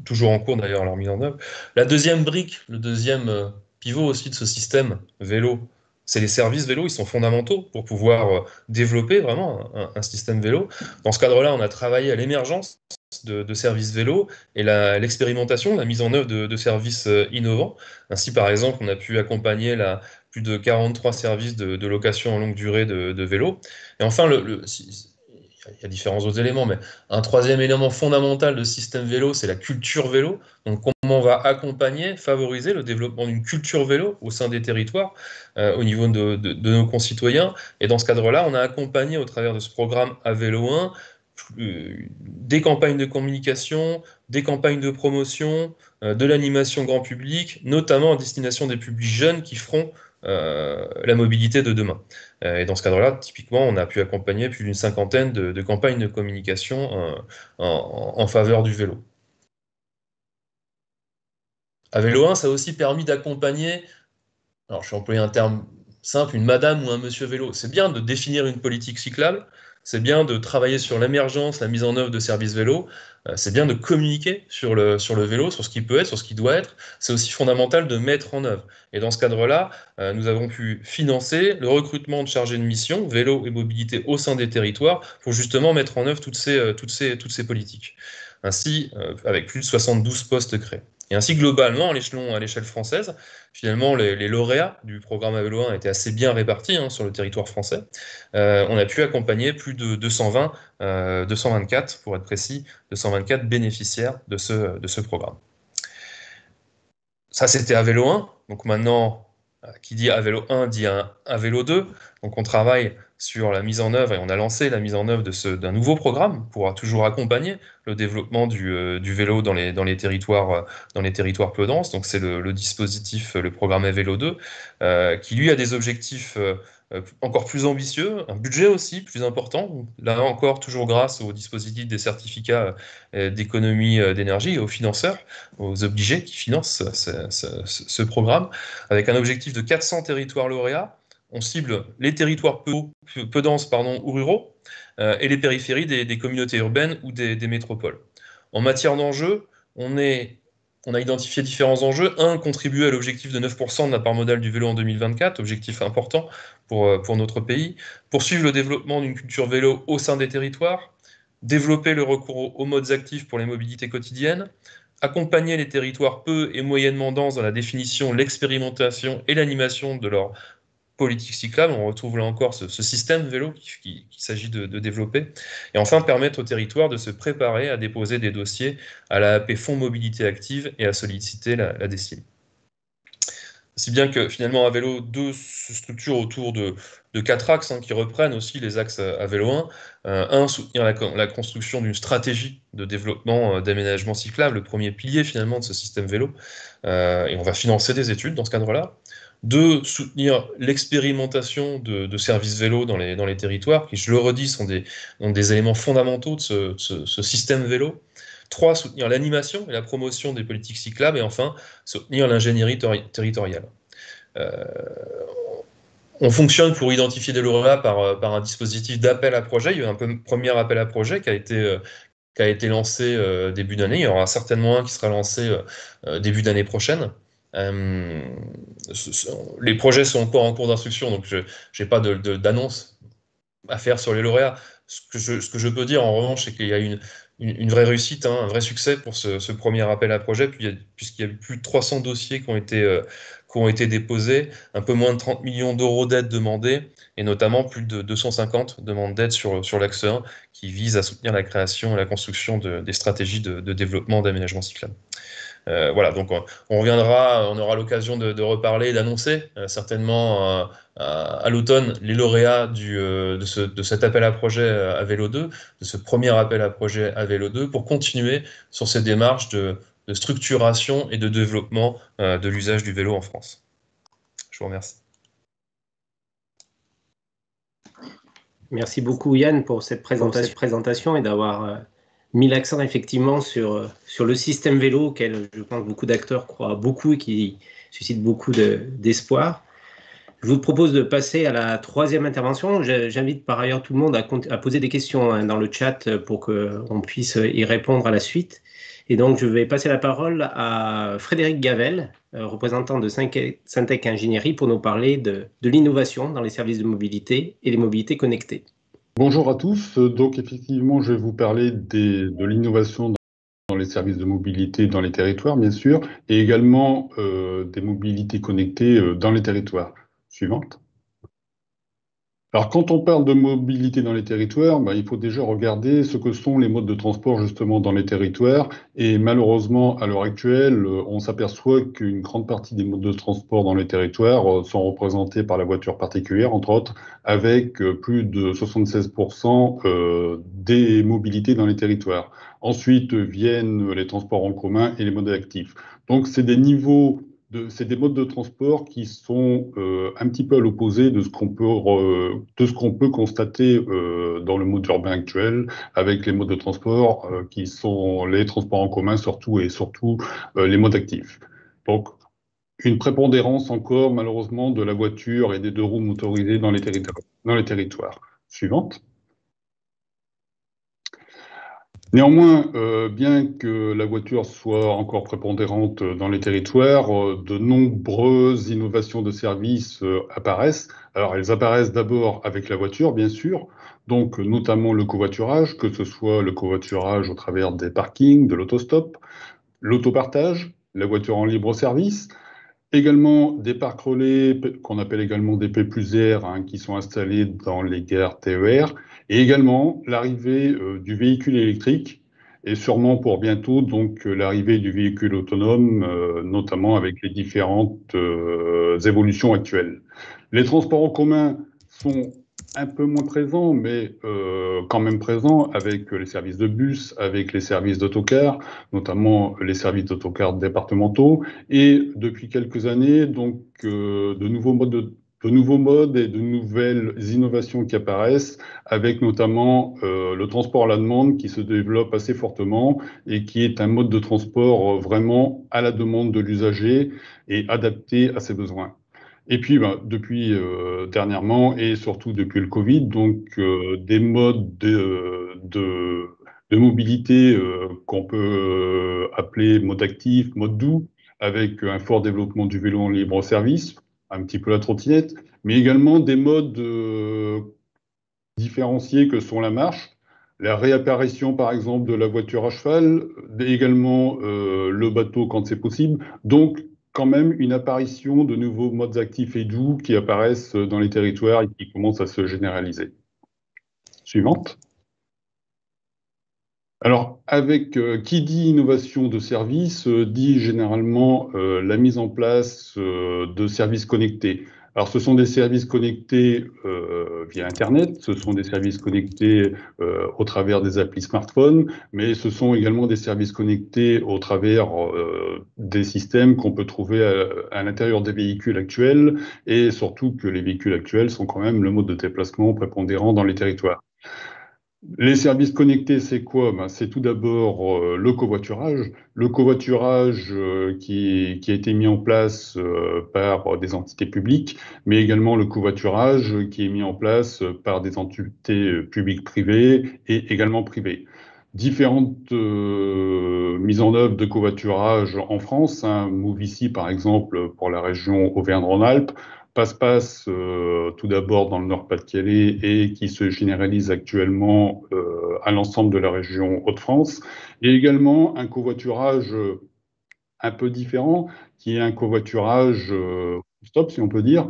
toujours en cours d'ailleurs à leur mise en œuvre. La deuxième brique, le deuxième pivot aussi de ce système vélo, c'est les services vélo. Ils sont fondamentaux pour pouvoir développer vraiment un système vélo. Dans ce cadre-là, on a travaillé à l'émergence de services vélo et l'expérimentation, la mise en œuvre de services innovants. Ainsi, par exemple, on a pu accompagner plus de 43 services de location en longue durée de vélos. Et enfin, il y a différents autres éléments, mais un troisième élément fondamental de système vélo, c'est la culture vélo. Donc, comment on va accompagner, favoriser le développement d'une culture vélo au sein des territoires, au niveau de nos concitoyens. Et dans ce cadre-là, on a accompagné au travers de ce programme À Vélo 1 des campagnes de communication, des campagnes de promotion, de l'animation grand public, notamment à destination des publics jeunes qui feront la mobilité de demain. Et dans ce cadre-là, typiquement, on a pu accompagner plus d'une cinquantaine de campagnes de communication en faveur du vélo. À Vélo 1, ça a aussi permis d'accompagner, alors je vais employer un terme simple, une madame ou un monsieur vélo. C'est bien de définir une politique cyclable, c'est bien de travailler sur l'émergence, la mise en œuvre de services vélo, c'est bien de communiquer sur le vélo, sur ce qui peut être, sur ce qui doit être. C'est aussi fondamental de mettre en œuvre. Et dans ce cadre-là, nous avons pu financer le recrutement de chargés de mission, vélo et mobilité au sein des territoires, pour justement mettre en œuvre toutes ces politiques. Ainsi, avec plus de 72 postes créés. Et ainsi, globalement, à l'échelle française, finalement, les lauréats du programme À Vélo 1 étaient assez bien répartis sur le territoire français. On a pu accompagner plus de 224, pour être précis, 224 bénéficiaires de ce programme. Ça, c'était À Vélo 1. Donc maintenant, qui dit À Vélo 1 dit À Vélo 2. Donc on travaille sur la mise en œuvre et on a lancé la mise en œuvre d'un nouveau programme pour toujours accompagner le développement du vélo dans les territoires peu denses. Donc c'est le dispositif, le programme À Vélo 2, qui lui a des objectifs encore plus ambitieux, un budget aussi plus important, là encore toujours grâce au dispositif des certificats d'économie d'énergie et aux financeurs, aux obligés qui financent ce programme, avec un objectif de 400 territoires lauréats. On cible les territoires peu denses ou ruraux et les périphéries des communautés urbaines ou des métropoles. En matière d'enjeux, on a identifié différents enjeux. Un, contribuer à l'objectif de 9% de la part modale du vélo en 2024, objectif important pour notre pays. Poursuivre le développement d'une culture vélo au sein des territoires. Développer le recours aux modes actifs pour les mobilités quotidiennes. Accompagner les territoires peu et moyennement denses dans la définition, l'expérimentation et l'animation de leur politique cyclable. On retrouve là encore ce système vélo qu'il s'agit de développer. Et enfin, permettre aux territoires de se préparer à déposer des dossiers à l'AAP Fonds Mobilité Active et à solliciter la DSIL. Si bien que finalement, À Vélo 2 se structure autour de 4 axes qui reprennent aussi les axes À Vélo 1. Un, soutenir la construction d'une stratégie de développement d'aménagement cyclable, le premier pilier finalement de ce système vélo. Et on va financer des études dans ce cadre-là. 2, soutenir l'expérimentation de services vélo dans les territoires, qui, je le redis, sont des éléments fondamentaux de ce système vélo. 3, soutenir l'animation et la promotion des politiques cyclables. Et enfin, soutenir l'ingénierie territoriale. On fonctionne pour identifier des lauréats par un dispositif d'appel à projet. Il y a eu un premier appel à projet qui a été lancé début d'année. Il y aura certainement un qui sera lancé début d'année prochaine. Les projets sont encore en cours d'instruction, donc je n'ai pas d'annonce à faire sur les lauréats. Ce que je peux dire en revanche, c'est qu'il y a une vraie réussite, un vrai succès pour ce premier appel à projet, puisqu'il y a eu plus de 300 dossiers qui ont été déposés, un peu moins de 30 millions d'euros d'aide demandées, et notamment plus de 250 demandes d'aide sur l'axe 1, qui vise à soutenir la création et la construction des stratégies de développement d'aménagement cyclable. Voilà, donc on reviendra, on aura l'occasion de reparler, d'annoncer certainement à l'automne les lauréats de cet appel à projet À Vélo 2, de ce premier appel à projet À Vélo 2, pour continuer sur ces démarches de structuration et de développement de l'usage du vélo en France. Je vous remercie. Merci beaucoup Yann pour cette présentation et d'avoir mis l'accent effectivement sur le système vélo auquel je pense beaucoup d'acteurs croient beaucoup et qui suscite beaucoup d'espoir. Je vous propose de passer à la troisième intervention. J'invite par ailleurs tout le monde à poser des questions dans le chat pour qu'on puisse y répondre à la suite. Et donc, je vais passer la parole à Frédéric Gavel, représentant de Syntec Ingénierie, pour nous parler de l'innovation dans les services de mobilité et les mobilités connectées. Bonjour à tous. Donc, effectivement, je vais vous parler de l'innovation dans les services de mobilité dans les territoires, bien sûr, et également des mobilités connectées dans les territoires. Suivante. Alors, quand on parle de mobilité dans les territoires, bah, il faut déjà regarder ce que sont les modes de transport justement dans les territoires. Et malheureusement, à l'heure actuelle, on s'aperçoit qu'une grande partie des modes de transport dans les territoires sont représentés par la voiture particulière, entre autres, avec plus de 76% des mobilités dans les territoires. Ensuite viennent les transports en commun et les modes actifs. Donc, c'est des niveaux c'est des modes de transport qui sont un petit peu à l'opposé de ce qu'on peut constater dans le mode urbain actuel, avec les modes de transport qui sont les transports en commun surtout et surtout les modes actifs. Donc, une prépondérance encore malheureusement de la voiture et des deux roues motorisées dans les territoires. Suivante. Néanmoins, bien que la voiture soit encore prépondérante dans les territoires, de nombreuses innovations de services apparaissent. Alors, elles apparaissent d'abord avec la voiture, bien sûr, donc notamment le covoiturage, que ce soit le covoiturage au travers des parkings, de l'autostop, l'autopartage, la voiture en libre service, également des parcs relais qu'on appelle également des P+R hein, qui sont installés dans les gares TER et également l'arrivée du véhicule électrique et sûrement pour bientôt donc l'arrivée du véhicule autonome, notamment avec les différentes évolutions actuelles. Les transports en commun sont un peu moins présents, mais quand même présents avec les services de bus, avec les services d'autocars, notamment les services d'autocars départementaux, et depuis quelques années, donc, de nouveaux modes et de nouvelles innovations qui apparaissent, avec notamment le transport à la demande qui se développe assez fortement et qui est un mode de transport vraiment à la demande de l'usager et adapté à ses besoins. Et puis, ben, depuis dernièrement et surtout depuis le Covid, donc des modes de mobilité qu'on peut appeler mode actif, mode doux, avec un fort développement du vélo en libre service, un petit peu la trottinette, mais également des modes différenciés que sont la marche, la réapparition par exemple de la voiture à cheval, également le bateau quand c'est possible. Donc quand même une apparition de nouveaux modes actifs et doux qui apparaissent dans les territoires et qui commencent à se généraliser. Suivante. Alors, avec qui dit innovation de services, dit généralement la mise en place de services connectés. Alors, ce sont des services connectés via Internet, ce sont des services connectés au travers des applis smartphones, mais ce sont également des services connectés au travers des systèmes qu'on peut trouver à l'intérieur des véhicules actuels, et surtout que les véhicules actuels sont quand même le mode de déplacement prépondérant dans les territoires. Les services connectés, c'est quoi? Ben, c'est tout d'abord le covoiturage. Le covoiturage qui a été mis en place par des entités publiques, mais également le covoiturage qui est mis en place par des entités publiques privées et également privées. Différentes mises en œuvre de covoiturage en France, hein, Movici par exemple pour la région Auvergne-Rhône-Alpes, Passe-Passe, tout d'abord dans le Nord-Pas-de-Calais et qui se généralise actuellement à l'ensemble de la région Hauts-de-France, et également un covoiturage un peu différent, qui est un covoiturage stop, si on peut dire,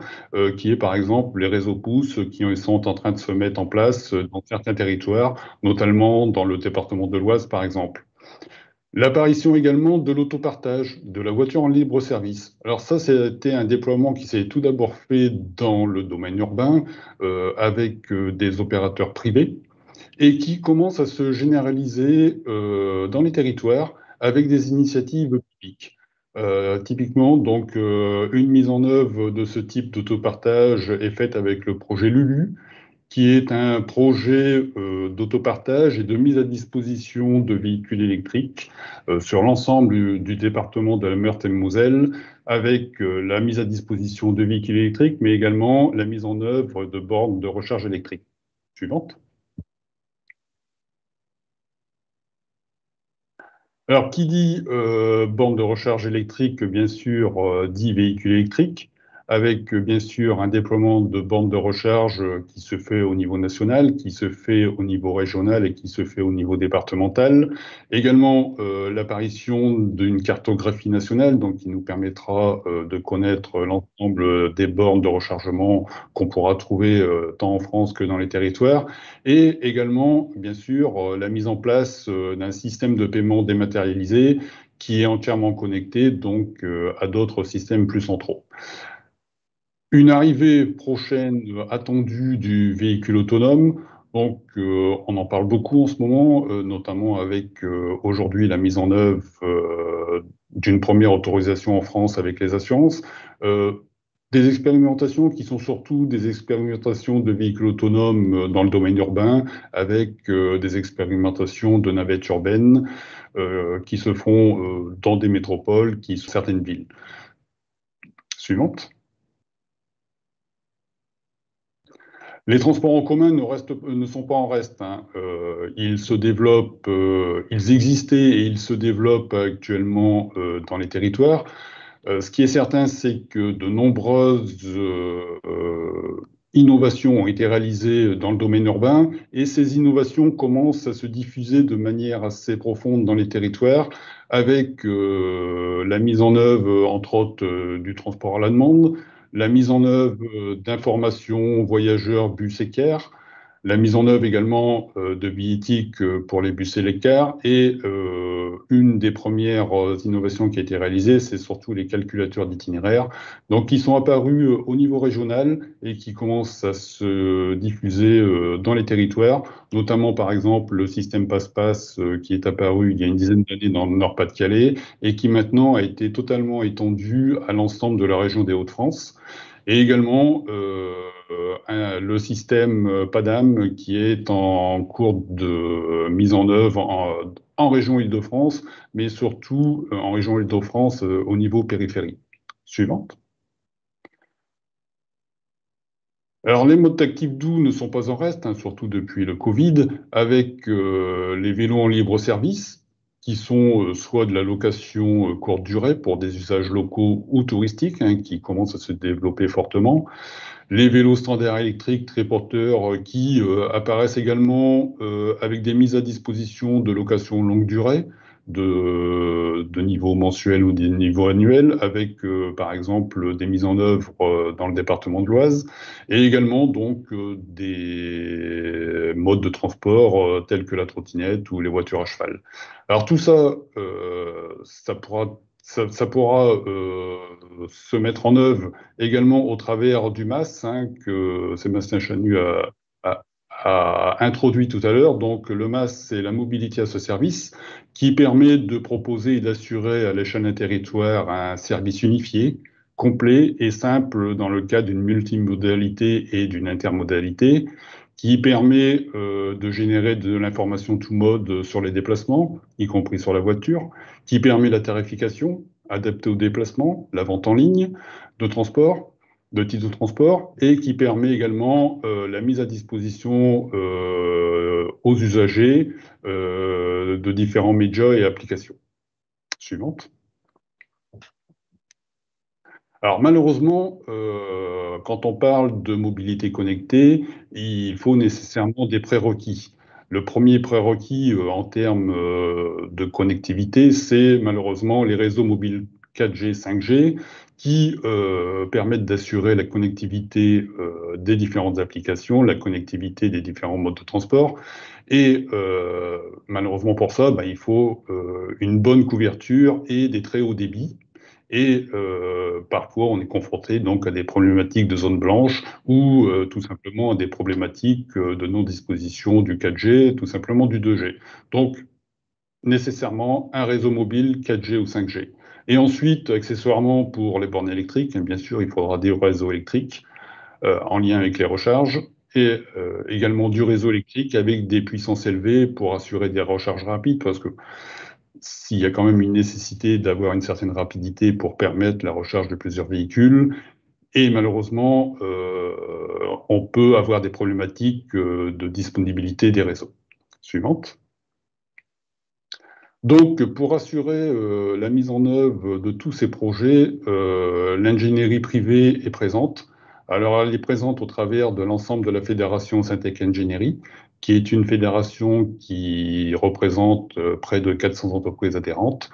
qui est par exemple les réseaux pouces qui sont en train de se mettre en place dans certains territoires, notamment dans le département de l'Oise, par exemple. L'apparition également de l'autopartage, de la voiture en libre service. Alors ça, c'était un déploiement qui s'est tout d'abord fait dans le domaine urbain avec des opérateurs privés et qui commence à se généraliser dans les territoires avec des initiatives publiques. Typiquement, donc, une mise en œuvre de ce type d'autopartage est faite avec le projet Lulu, qui est un projet d'autopartage et de mise à disposition de véhicules électriques sur l'ensemble du département de la Meurthe-et-Moselle, avec la mise à disposition de véhicules électriques, mais également la mise en œuvre de bornes de recharge électrique. Suivante. Alors, qui dit borne de recharge électrique, bien sûr, dit véhicule électrique. avec bien sûr un déploiement de bornes de recharge qui se fait au niveau national, qui se fait au niveau régional et qui se fait au niveau départemental. Également l'apparition d'une cartographie nationale, donc qui nous permettra de connaître l'ensemble des bornes de rechargement qu'on pourra trouver tant en France que dans les territoires. Et également, bien sûr, la mise en place d'un système de paiement dématérialisé qui est entièrement connecté donc à d'autres systèmes plus centraux. Une arrivée prochaine attendue du véhicule autonome. Donc, on en parle beaucoup en ce moment, notamment avec aujourd'hui la mise en œuvre d'une première autorisation en France avec les assurances. Des expérimentations qui sont surtout des expérimentations de véhicules autonomes dans le domaine urbain, avec des expérimentations de navettes urbaines qui se font dans des métropoles, qui sont certaines villes. Suivante. Les transports en commun ne sont pas en reste. Hein. Ils se développent, ils existaient et ils se développent actuellement dans les territoires. Ce qui est certain, c'est que de nombreuses innovations ont été réalisées dans le domaine urbain et ces innovations commencent à se diffuser de manière assez profonde dans les territoires avec la mise en œuvre, entre autres, du transport à la demande, la mise en œuvre d'informations voyageurs, bus et cars, la mise en œuvre également de billettique pour les bus et les cars, et une des premières innovations qui a été réalisée, c'est surtout les calculateurs d'itinéraires, donc qui sont apparus au niveau régional et qui commencent à se diffuser dans les territoires, notamment par exemple le système Passe-Passe qui est apparu il y a une dizaine d'années dans le Nord-Pas-de-Calais et qui maintenant a été totalement étendu à l'ensemble de la région des Hauts-de-France. Et également le système PADAM qui est en cours de mise en œuvre en région Île-de-France, mais surtout en région Île-de-France au niveau périphérie. Suivante. Alors les modes d'actifs doux ne sont pas en reste, hein, surtout depuis le Covid, avec les vélos en libre service, qui sont soit de la location courte durée pour des usages locaux ou touristiques, hein, qui commencent à se développer fortement. Les vélos standards électriques très porteurs qui apparaissent également avec des mises à disposition de location longue durée, de niveau mensuel ou des niveaux annuels, avec par exemple des mises en œuvre dans le département de l'Oise, et également donc des modes de transport tels que la trottinette ou les voitures à cheval. Alors tout ça, ça pourra se mettre en œuvre également au travers du MAS, hein, que Sébastien Chanu a introduit tout à l'heure. Donc le MAS, c'est la Mobility as a Service, qui permet de proposer et d'assurer à l'échelle d'un territoire un service unifié, complet et simple dans le cas d'une multimodalité et d'une intermodalité, qui permet de générer de l'information tout mode sur les déplacements, y compris sur la voiture, qui permet la tarification adaptée au déplacement, la vente en ligne de transport, de titres de transport, et qui permet également la mise à disposition aux usagers de différents médias et applications. Suivante. Alors malheureusement, quand on parle de mobilité connectée, il faut nécessairement des prérequis. Le premier prérequis en termes de connectivité, c'est malheureusement les réseaux mobiles 4G, 5G, qui permettent d'assurer la connectivité des différentes applications, la connectivité des différents modes de transport. Et malheureusement pour ça, il faut une bonne couverture et des très hauts débits. Et parfois, on est confronté donc à des problématiques de zones blanches ou tout simplement à des problématiques de non-disposition du 4G, tout simplement du 2G. Donc, nécessairement, un réseau mobile 4G ou 5G. Et ensuite, accessoirement, pour les bornes électriques, bien sûr, il faudra des réseaux électriques en lien avec les recharges et également du réseau électrique avec des puissances élevées pour assurer des recharges rapides, parce que s'il y a quand même une nécessité d'avoir une certaine rapidité pour permettre la recharge de plusieurs véhicules. Et malheureusement, on peut avoir des problématiques de disponibilité des réseaux. Suivante. Donc, pour assurer la mise en œuvre de tous ces projets, l'ingénierie privée est présente. Alors, elle est présente au travers de l'ensemble de la fédération Syntec Ingénierie, qui est une fédération qui représente près de 400 entreprises adhérentes,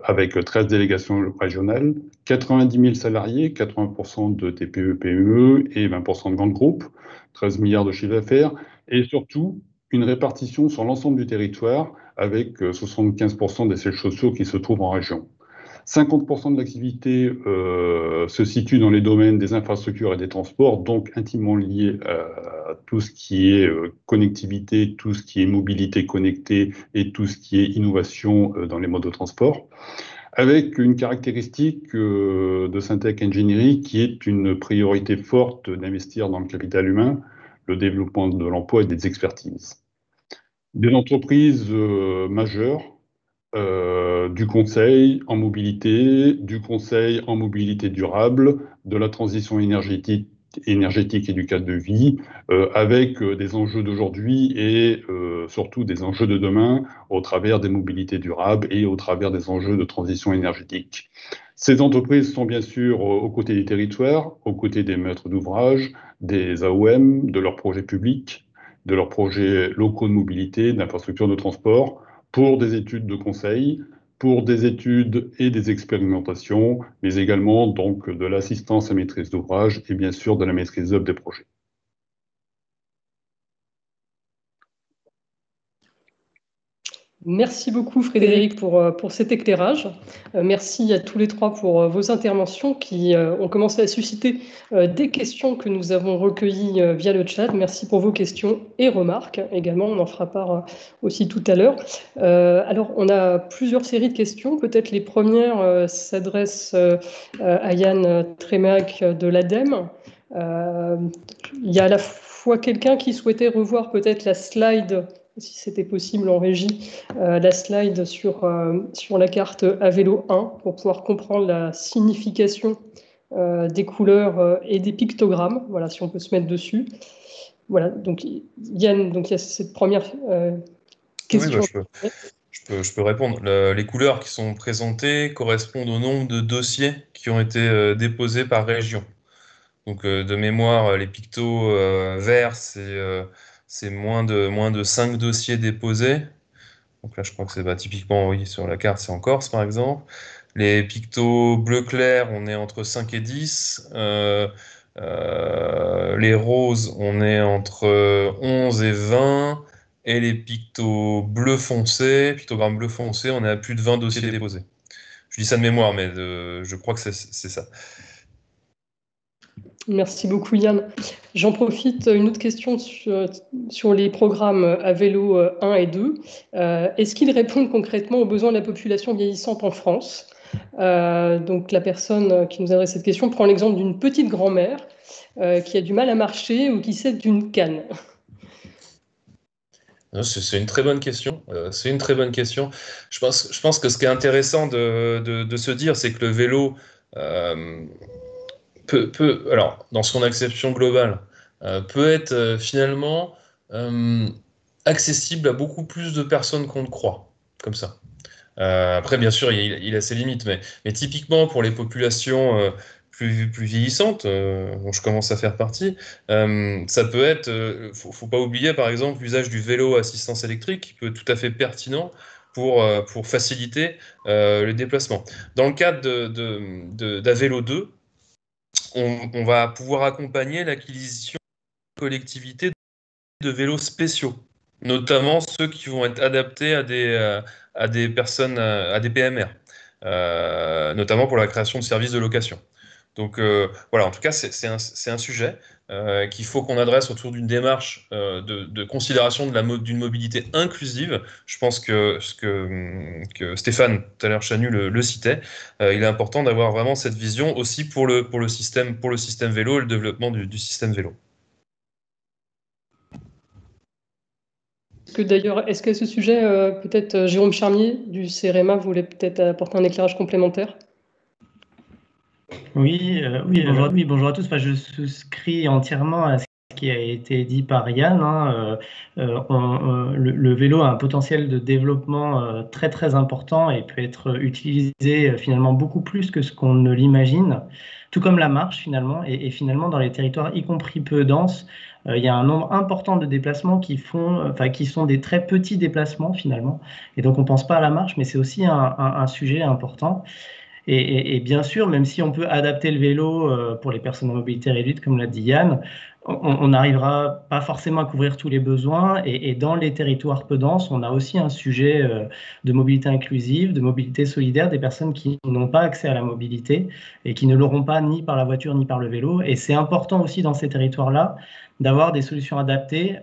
avec 13 délégations régionales, 90 000 salariés, 80% de TPE-PME et 20% de grands groupes, 13 milliards de chiffre d'affaires, et surtout une répartition sur l'ensemble du territoire, avec 75% des sièges sociaux qui se trouvent en région. 50% de l'activité se situe dans les domaines des infrastructures et des transports, donc intimement liés à tout ce qui est connectivité, tout ce qui est mobilité connectée et tout ce qui est innovation dans les modes de transport, avec une caractéristique de Syntec Engineering qui est une priorité forte d'investir dans le capital humain, le développement de l'emploi et des expertises. Des entreprises majeures, du conseil en mobilité durable, de la transition énergétique et du cadre de vie, avec des enjeux d'aujourd'hui et surtout des enjeux de demain au travers des mobilités durables et au travers des enjeux de transition énergétique. Ces entreprises sont bien sûr aux côtés des territoires, aux côtés des maîtres d'ouvrage, des AOM, de leurs projets publics, de leurs projets locaux de mobilité, d'infrastructures de transport, pour des études de conseil, pour des études et des expérimentations, mais également donc de l'assistance à maîtrise d'ouvrage et bien sûr de la maîtrise d'œuvre des projets. Merci beaucoup Frédéric pour cet éclairage. Merci à tous les trois pour vos interventions qui ont commencé à susciter des questions que nous avons recueillies via le chat. Merci pour vos questions et remarques également, on en fera part aussi tout à l'heure. Alors on a plusieurs séries de questions, peut-être les premières s'adressent à Yann Trémac de l'ADEME. Il y a à la fois quelqu'un qui souhaitait revoir peut-être la slide, si c'était possible en régie, la slide sur la carte à vélo 1 pour pouvoir comprendre la signification des couleurs et des pictogrammes. Voilà, si on peut se mettre dessus. Voilà, donc Yann, donc il y a cette première question. Oui, je peux répondre. Les couleurs qui sont présentées correspondent au nombre de dossiers qui ont été déposés par région. Donc de mémoire, les pictos verts, c'est moins de 5 dossiers déposés. Donc là, je crois que c'est typiquement, oui, sur la carte, c'est en Corse, par exemple. Les pictos bleu clair, on est entre 5 et 10. Les roses, on est entre 11 et 20. Et les pictos bleu foncé, pictogrammes bleu foncé, on est à plus de 20 dossiers déposés. Je dis ça de mémoire, mais je crois que c'est ça. Merci beaucoup Yann. J'en profite, une autre question sur les programmes à vélo 1 et 2. Est-ce qu'ils répondent concrètement aux besoins de la population vieillissante en France? Donc la personne qui nous adresse cette question prend l'exemple d'une petite grand-mère qui a du mal à marcher ou qui cède d'une canne. C'est une très bonne question. C'est une très bonne question. Je pense que ce qui est intéressant de se dire, c'est que le vélo alors, dans son acception globale, peut être finalement accessible à beaucoup plus de personnes qu'on ne croit, comme ça. Après, bien sûr, il a ses limites, mais typiquement pour les populations plus vieillissantes, dont je commence à faire partie, ça peut être, faut pas oublier par exemple l'usage du vélo à assistance électrique qui peut être tout à fait pertinent pour faciliter le déplacement. Dans le cadre d'Avélo 2, on va pouvoir accompagner l'acquisition de collectivités de vélos spéciaux, notamment ceux qui vont être adaptés à des personnes, à des PMR, notamment pour la création de services de location. Donc voilà, en tout cas, c'est un sujet qu'il faut qu'on adresse autour d'une démarche de considération d'une mobilité inclusive. Je pense que Stéphane, tout à l'heure, Chanu le citait. Il est important d'avoir vraiment cette vision aussi pour le système vélo et le développement du système vélo. Est-ce qu'à ce sujet, peut-être Jérôme Charmier du CEREMA voulait peut-être apporter un éclairage complémentaire? Oui, bonjour à tous. Je souscris entièrement à ce qui a été dit par Yann. Le vélo a un potentiel de développement très très important et peut être utilisé finalement beaucoup plus que ce qu'on ne l'imagine, tout comme la marche finalement. Et finalement, dans les territoires, y compris peu denses, il y a un nombre important de déplacements qui sont des très petits déplacements finalement. Et donc on ne pense pas à la marche, mais c'est aussi un sujet important. Et bien sûr, même si on peut adapter le vélo pour les personnes à mobilité réduite, comme l'a dit Yann, on n'arrivera pas forcément à couvrir tous les besoins. Et dans les territoires peu denses, on a aussi un sujet de mobilité inclusive, de mobilité solidaire, des personnes qui n'ont pas accès à la mobilité et qui ne l'auront pas ni par la voiture ni par le vélo. Et c'est important aussi dans ces territoires-là d'avoir des solutions adaptées,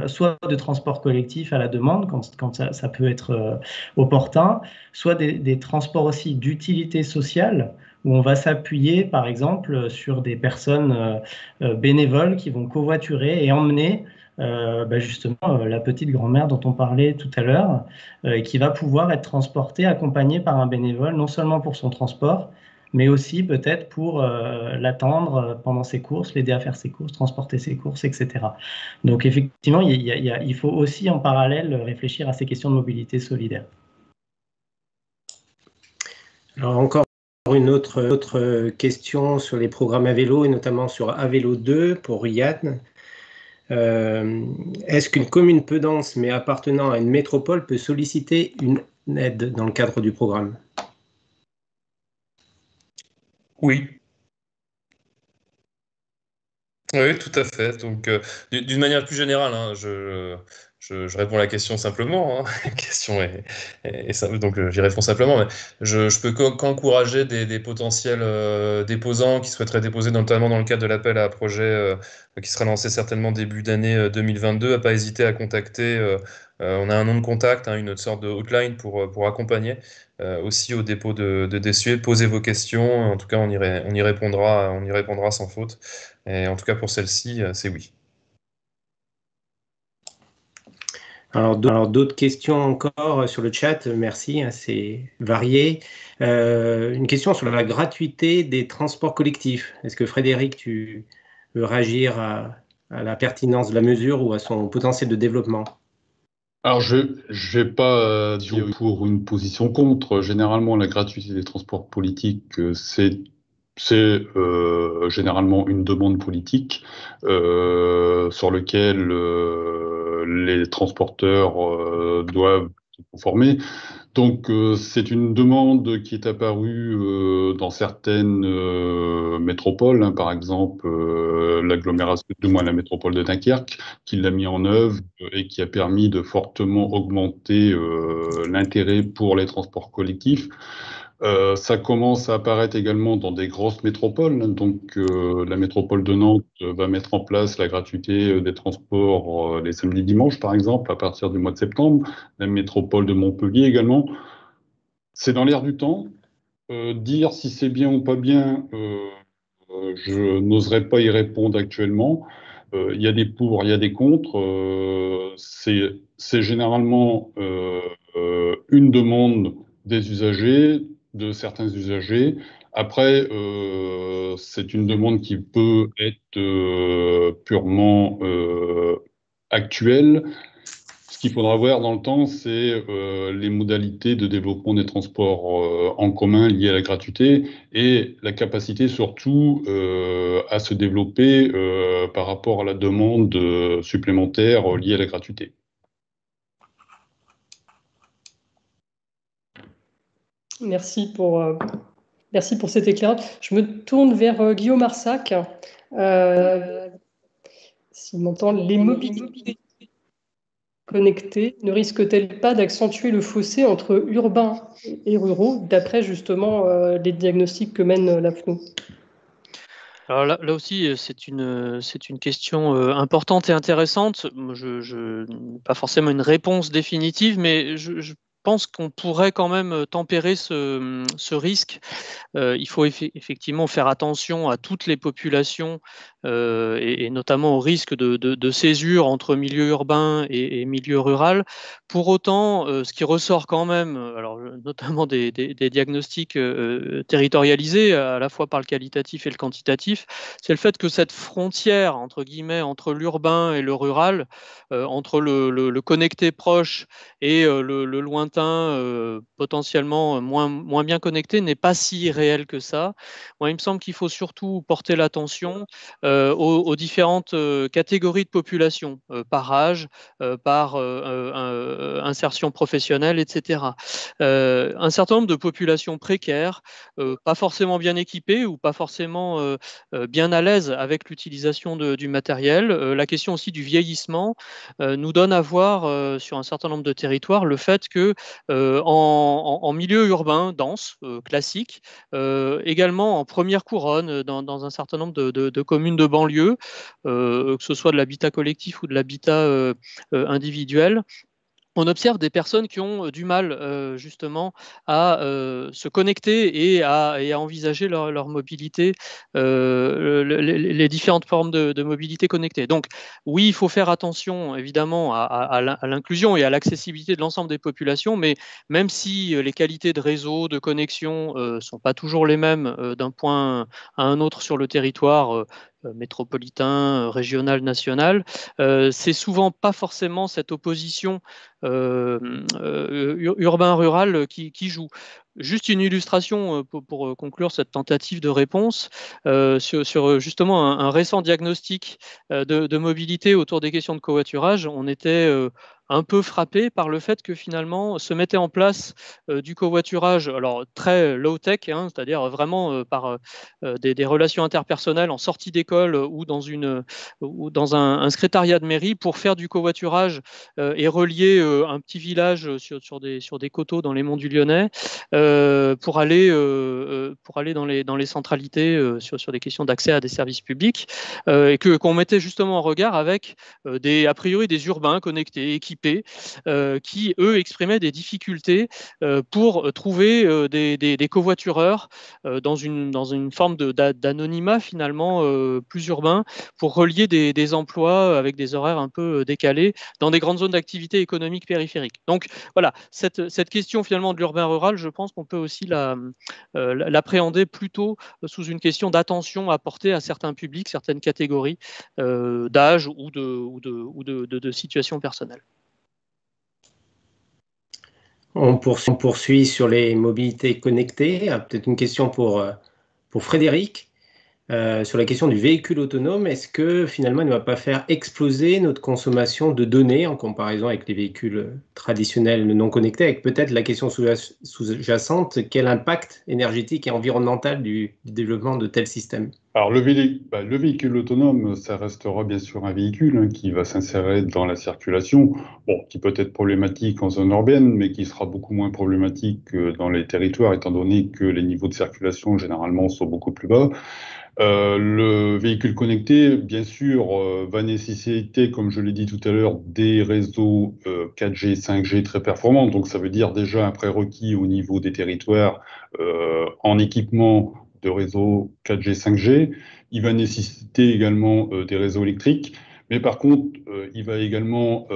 soit de transport collectif à la demande, quand ça peut être opportun, soit des transports aussi d'utilité sociale, où on va s'appuyer, par exemple, sur des personnes bénévoles qui vont covoiturer et emmener justement la petite grand-mère dont on parlait tout à l'heure, qui va pouvoir être transportée, accompagnée par un bénévole, non seulement pour son transport, mais aussi peut-être pour l'attendre pendant ses courses, l'aider à faire ses courses, transporter ses courses, etc. Donc effectivement, il faut aussi en parallèle réfléchir à ces questions de mobilité solidaire. Alors encore une autre question sur les programmes à vélo et notamment sur Avélo 2 pour Yann. Est-ce qu'une commune peu dense mais appartenant à une métropole peut solliciter une aide dans le cadre du programme? Oui. Oui, tout à fait. Donc, d'une manière plus générale, je réponds à la question simplement. La question est simple, donc j'y réponds simplement. Mais je peux qu'encourager des potentiels déposants qui souhaiteraient déposer, notamment dans le cadre de l'appel à projet qui sera lancé certainement début d'année 2022, à pas hésiter à contacter. On a un nom de contact, une sorte de hotline pour accompagner aussi au dépôt de dossier. Posez vos questions. En tout cas, on y répondra sans faute. Et en tout cas, pour celle-ci, c'est oui. Alors d'autres questions encore sur le chat, merci, c'est varié. Une question sur la gratuité des transports collectifs. Est-ce que Frédéric, tu veux réagir à la pertinence de la mesure ou à son potentiel de développement? Alors, je vais pas dire pour une position contre. Généralement, la gratuité des transports politiques, c'est généralement une demande politique sur lequel les transporteurs doivent se conformer. Donc, c'est une demande qui est apparue dans certaines métropoles, par exemple l'agglomération, du moins la métropole de Dunkerque, qui l'a mis en œuvre et qui a permis de fortement augmenter l'intérêt pour les transports collectifs. Ça commence à apparaître également dans des grosses métropoles. Donc, la métropole de Nantes va mettre en place la gratuité des transports les samedis dimanches, par exemple, à partir du mois de septembre. La métropole de Montpellier également. C'est dans l'air du temps. Dire si c'est bien ou pas bien, je n'oserais pas y répondre actuellement. Il y a des pour, il y a des contre. C'est généralement une demande des usagers, de certains usagers. Après, c'est une demande qui peut être purement actuelle. Ce qu'il faudra voir dans le temps, c'est les modalités de développement des transports en commun liés à la gratuité et la capacité surtout à se développer par rapport à la demande supplémentaire liée à la gratuité. Merci pour cet éclairage. Je me tourne vers Guillaume Arsac. S'il m'entend, les mobilités connectées ne risquent-elles pas d'accentuer le fossé entre urbains et ruraux, d'après justement les diagnostics que mène la FNO? Alors là aussi, c'est une question importante et intéressante. Je pas forcément une réponse définitive, mais je pense qu'on pourrait quand même tempérer ce risque. Il faut effectivement faire attention à toutes les populations et notamment au risque de césure entre milieu urbain et milieu rural. Pour autant, ce qui ressort quand même, alors, notamment des diagnostics territorialisés, à la fois par le qualitatif et le quantitatif, c'est le fait que cette frontière, entre guillemets, entre l'urbain et le rural, entre le connecté proche et le lointain potentiellement moins bien connecté, n'est pas si réel que ça. Moi, il me semble qu'il faut surtout porter l'attention aux différentes catégories de population, par âge, par insertion professionnelle, etc. Un certain nombre de populations précaires, pas forcément bien équipées ou pas forcément bien à l'aise avec l'utilisation du matériel. La question aussi du vieillissement nous donne à voir sur un certain nombre de territoires le fait que en milieu urbain dense, classique, également en première couronne dans un certain nombre de communes de banlieue, que ce soit de l'habitat collectif ou de l'habitat individuel, on observe des personnes qui ont du mal justement à se connecter et à envisager leur mobilité, les différentes formes de mobilité connectée. Donc oui, il faut faire attention évidemment à l'inclusion et à l'accessibilité de l'ensemble des populations, mais même si les qualités de réseau, de connexion ne sont pas toujours les mêmes d'un point à un autre sur le territoire, métropolitain, régional, national, c'est souvent pas forcément cette opposition urbain-rural qui joue. Juste une illustration pour conclure cette tentative de réponse sur justement un récent diagnostic de mobilité autour des questions de covoiturage. On était un peu frappé par le fait que finalement se mettait en place du covoiturage, alors très low-tech, hein, c'est-à-dire vraiment par des relations interpersonnelles en sortie d'école ou ou dans un secrétariat de mairie pour faire du covoiturage et relier un petit village sur des coteaux dans les monts du Lyonnais pour aller dans les centralités sur des questions d'accès à des services publics et qu'on mettait justement en regard avec a priori des urbains connectés, équipés, qui, eux, exprimaient des difficultés pour trouver des covoitureurs dans une forme d'anonymat finalement plus urbain pour relier des emplois avec des horaires un peu décalés dans des grandes zones d'activité économique périphérique. Donc voilà, cette question finalement de l'urbain-rural, je pense qu'on peut aussi l'appréhender plutôt sous une question d'attention apportée à certains publics, certaines catégories d'âge ou de situation personnelle. On poursuit sur les mobilités connectées. Peut-être une question pour Frédéric. Sur la question du véhicule autonome, est-ce que finalement il ne va pas faire exploser notre consommation de données en comparaison avec les véhicules traditionnels non connectés, avec peut-être la question sous-jacente, quel impact énergétique et environnemental du développement de tels systèmes? Alors le véhicule autonome, ça restera bien sûr un véhicule qui va s'insérer dans la circulation, bon, qui peut être problématique en zone urbaine, mais qui sera beaucoup moins problématique que dans les territoires, étant donné que les niveaux de circulation généralement sont beaucoup plus bas. Le véhicule connecté, bien sûr, va nécessiter, comme je l'ai dit tout à l'heure, des réseaux 4G, 5G très performants. Donc, ça veut dire déjà un prérequis au niveau des territoires en équipement de réseaux 4G, 5G. Il va nécessiter également des réseaux électriques. Mais par contre, il va également,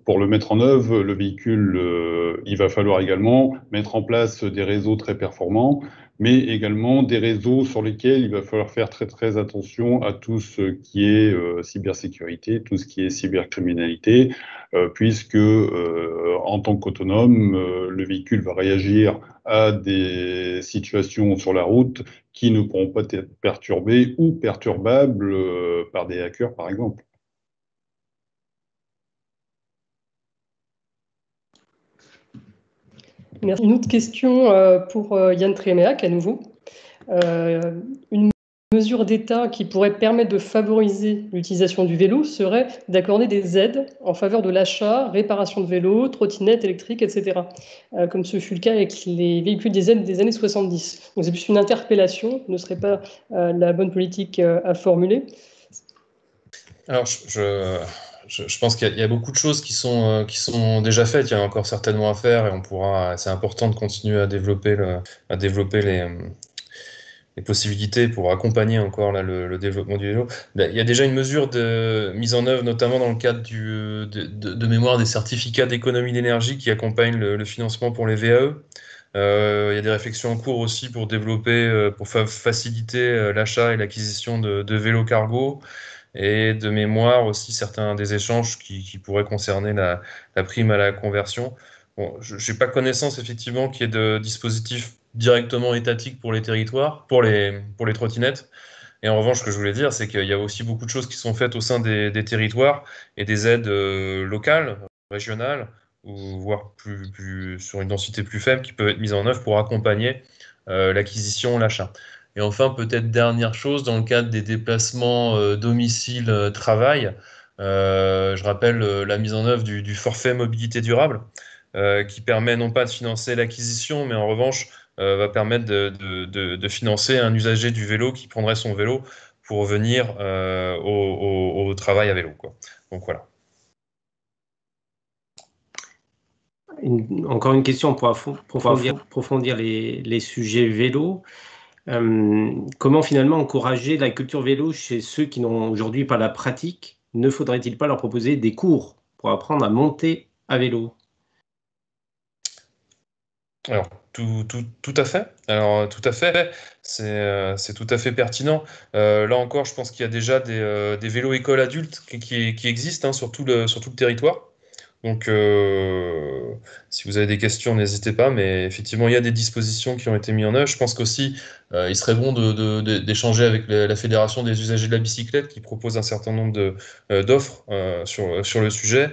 pour le mettre en œuvre, le véhicule, il va falloir également mettre en place des réseaux très performants, mais également des réseaux sur lesquels il va falloir faire très très attention à tout ce qui est cybersécurité, tout ce qui est cybercriminalité, puisque en tant qu'autonome, le véhicule va réagir à des situations sur la route qui ne pourront pas être perturbées ou perturbables par des hackers, par exemple. Merci. Une autre question pour Yann Tréméac, à nouveau. Une mesure d'État qui pourrait permettre de favoriser l'utilisation du vélo serait d'accorder des aides en faveur de l'achat, réparation de vélos, trottinettes électriques, etc. Comme ce fut le cas avec les véhicules diesel des années 70. Donc c'est plus une interpellation, ne serait pas la bonne politique à formuler. Alors, je pense qu'il y a beaucoup de choses qui sont déjà faites. Il y a encore certainement à faire et c'est important de continuer à développer les possibilités pour accompagner encore là, le développement du vélo. Il y a déjà une mesure de mise en œuvre, notamment dans le cadre de mémoire des certificats d'économie d'énergie qui accompagnent le financement pour les VAE. Il y a des réflexions en cours aussi pour développer, pour faciliter l'achat et l'acquisition de vélos cargo. Et de mémoire aussi certains des échanges qui pourraient concerner la prime à la conversion. Bon, je n'ai pas connaissance effectivement qu'il y ait de dispositifs directement étatiques pour les territoires, pour les trottinettes. Et en revanche, ce que je voulais dire, c'est qu'il y a aussi beaucoup de choses qui sont faites au sein des territoires et des aides locales, régionales, ou voire plus sur une densité plus faible, qui peuvent être mises en œuvre pour accompagner l'acquisition, l'achat. Et enfin, peut-être dernière chose, dans le cadre des déplacements domicile-travail, je rappelle la mise en œuvre du forfait mobilité durable, qui permet non pas de financer l'acquisition, mais en revanche va permettre de financer un usager du vélo qui prendrait son vélo pour venir au travail à vélo, quoi. Donc voilà. Encore une question pour approfondir les sujets vélo. Comment finalement encourager la culture vélo chez ceux qui n'ont aujourd'hui pas la pratique? Ne faudrait-il pas leur proposer des cours pour apprendre à monter à vélo? Alors, tout à fait. Alors, tout à fait, c'est tout à fait pertinent. Là encore, je pense qu'il y a déjà des vélos écoles adultes qui existent hein, sur tout le territoire. Donc, si vous avez des questions, n'hésitez pas. Mais effectivement, il y a des dispositions qui ont été mises en œuvre. Je pense qu'aussi, il serait bon d'échanger avec la Fédération des usagers de la bicyclette qui propose un certain nombre d'offres sur le sujet.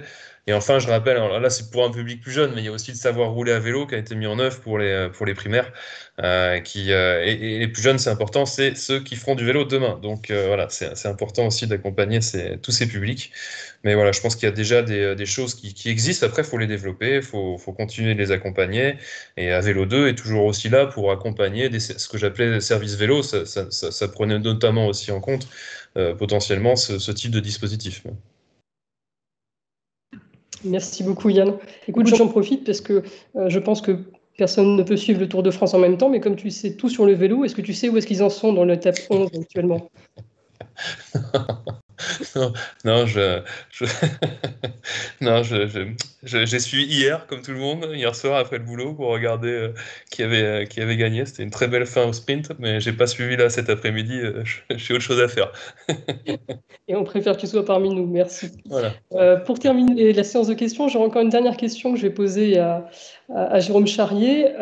Et enfin, je rappelle, alors là c'est pour un public plus jeune, mais il y a aussi le savoir rouler à vélo qui a été mis en œuvre pour les primaires. Et les plus jeunes, c'est important, c'est ceux qui feront du vélo demain. Donc voilà, c'est important aussi d'accompagner tous ces publics. Mais voilà, je pense qu'il y a déjà des choses qui existent. Après, il faut les développer, il faut continuer de les accompagner. Et à Vélo 2 est toujours aussi là pour accompagner ce que j'appelais service vélo. Ça prenait notamment aussi en compte potentiellement ce type de dispositif. Merci beaucoup Yann. Écoute, j'en profite parce que je pense que personne ne peut suivre le Tour de France en même temps, mais comme tu sais tout sur le vélo, est-ce que tu sais où est-ce qu'ils en sont dans l'étape 11 actuellement? Non, non, j'ai suivi hier, comme tout le monde, hier soir après le boulot, pour regarder qui avait gagné. C'était une très belle fin au sprint, mais j'ai pas suivi là cet après-midi. J'ai autre chose à faire. Et on préfère que tu sois parmi nous. Merci. Voilà. Pour terminer la séance de questions, j'aurai encore une dernière question que je vais poser à Jérôme Charrier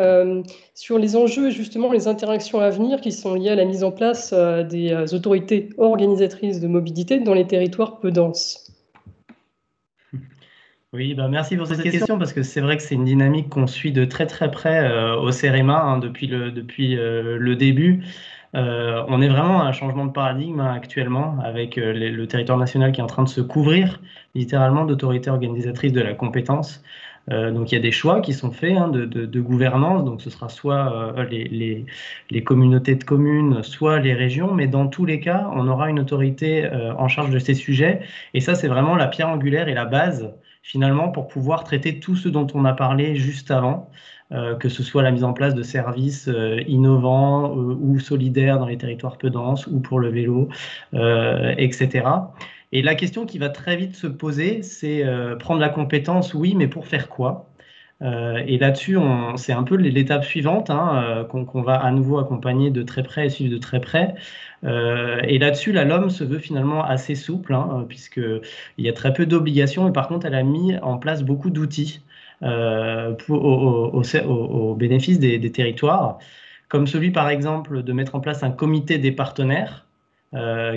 sur les enjeux et justement les interactions à venir qui sont liées à la mise en place des autorités organisatrices de mobilité dans les territoires peu denses. Oui, merci pour cette question parce que c'est vrai que c'est une dynamique qu'on suit de très très près au CEREMA hein, depuis le début. On est vraiment à un changement de paradigme hein, actuellement avec le territoire national qui est en train de se couvrir littéralement d'autorités organisatrices de la compétence. Donc il y a des choix qui sont faits hein, de gouvernance, donc ce sera soit les communautés de communes, soit les régions, mais dans tous les cas, on aura une autorité en charge de ces sujets. Et ça, c'est vraiment la pierre angulaire et la base finalement pour pouvoir traiter tout ce dont on a parlé juste avant. Que ce soit la mise en place de services innovants ou solidaires dans les territoires peu denses ou pour le vélo, etc. Et la question qui va très vite se poser, c'est prendre la compétence, oui, mais pour faire quoi? Et là-dessus, c'est un peu l'étape suivante hein, qu'on va à nouveau accompagner de très près et suivre de très près. Et là-dessus, la LOM se veut finalement assez souple, hein, puisqu'il y a très peu d'obligations, et par contre, elle a mis en place beaucoup d'outils au bénéfice des territoires, comme celui par exemple de mettre en place un comité des partenaires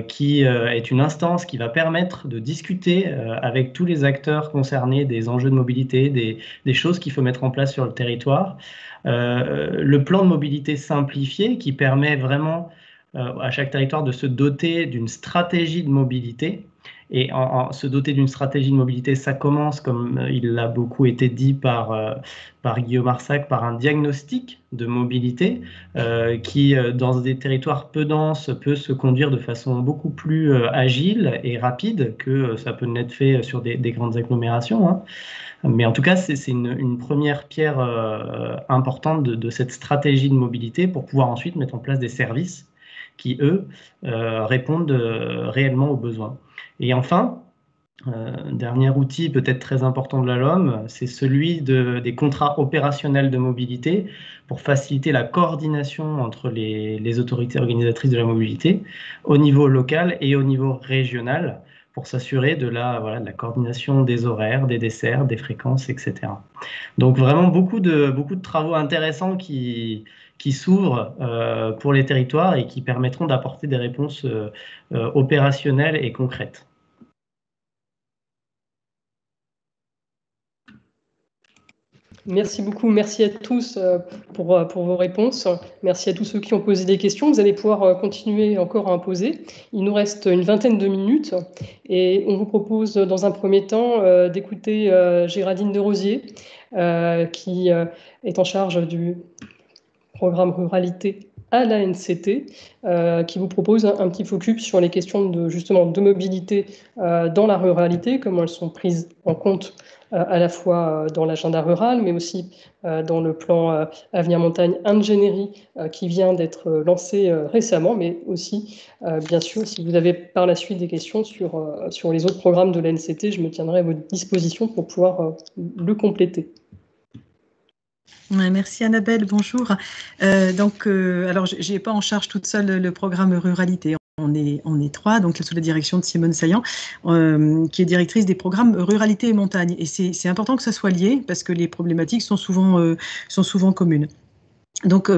qui est une instance qui va permettre de discuter avec tous les acteurs concernés des enjeux de mobilité, des choses qu'il faut mettre en place sur le territoire. Le plan de mobilité simplifié qui permet vraiment à chaque territoire de se doter d'une stratégie de mobilité Et se doter d'une stratégie de mobilité, ça commence, comme il l'a beaucoup été dit par Guillaume Arsac, par un diagnostic de mobilité qui, dans des territoires peu denses, peut se conduire de façon beaucoup plus agile et rapide que ça peut l'être fait sur des grandes agglomérations, hein. Mais en tout cas, c'est une première pierre importante de cette stratégie de mobilité pour pouvoir ensuite mettre en place des services qui, eux, répondent réellement aux besoins. Et enfin, dernier outil peut-être très important de la LOM, c'est celui des contrats opérationnels de mobilité pour faciliter la coordination entre les autorités organisatrices de la mobilité au niveau local et au niveau régional pour s'assurer de la coordination des horaires, des desserts, des fréquences, etc. Donc vraiment beaucoup de travaux intéressants qui s'ouvrent pour les territoires et qui permettront d'apporter des réponses opérationnelles et concrètes. Merci beaucoup, merci à tous pour vos réponses. Merci à tous ceux qui ont posé des questions. Vous allez pouvoir continuer encore à en poser. Il nous reste une vingtaine de minutes et on vous propose dans un premier temps d'écouter Géraldine Derosier qui est en charge du programme Ruralité à la NCT, qui vous propose un petit focus sur les questions de mobilité dans la ruralité, comment elles sont prises en compte à la fois dans l'agenda rural, mais aussi dans le plan Avenir Montagne Ingénierie qui vient d'être lancé récemment, mais aussi, bien sûr, si vous avez par la suite des questions sur les autres programmes de l'ANCT, je me tiendrai à votre disposition pour pouvoir le compléter. Merci Annabelle, bonjour. Alors, je n'ai pas en charge toute seule le programme Ruralité. On est trois, donc sous la direction de Simone Saillant, qui est directrice des programmes Ruralité et Montagne. Et c'est important que ça soit lié parce que les problématiques sont souvent communes. Donc,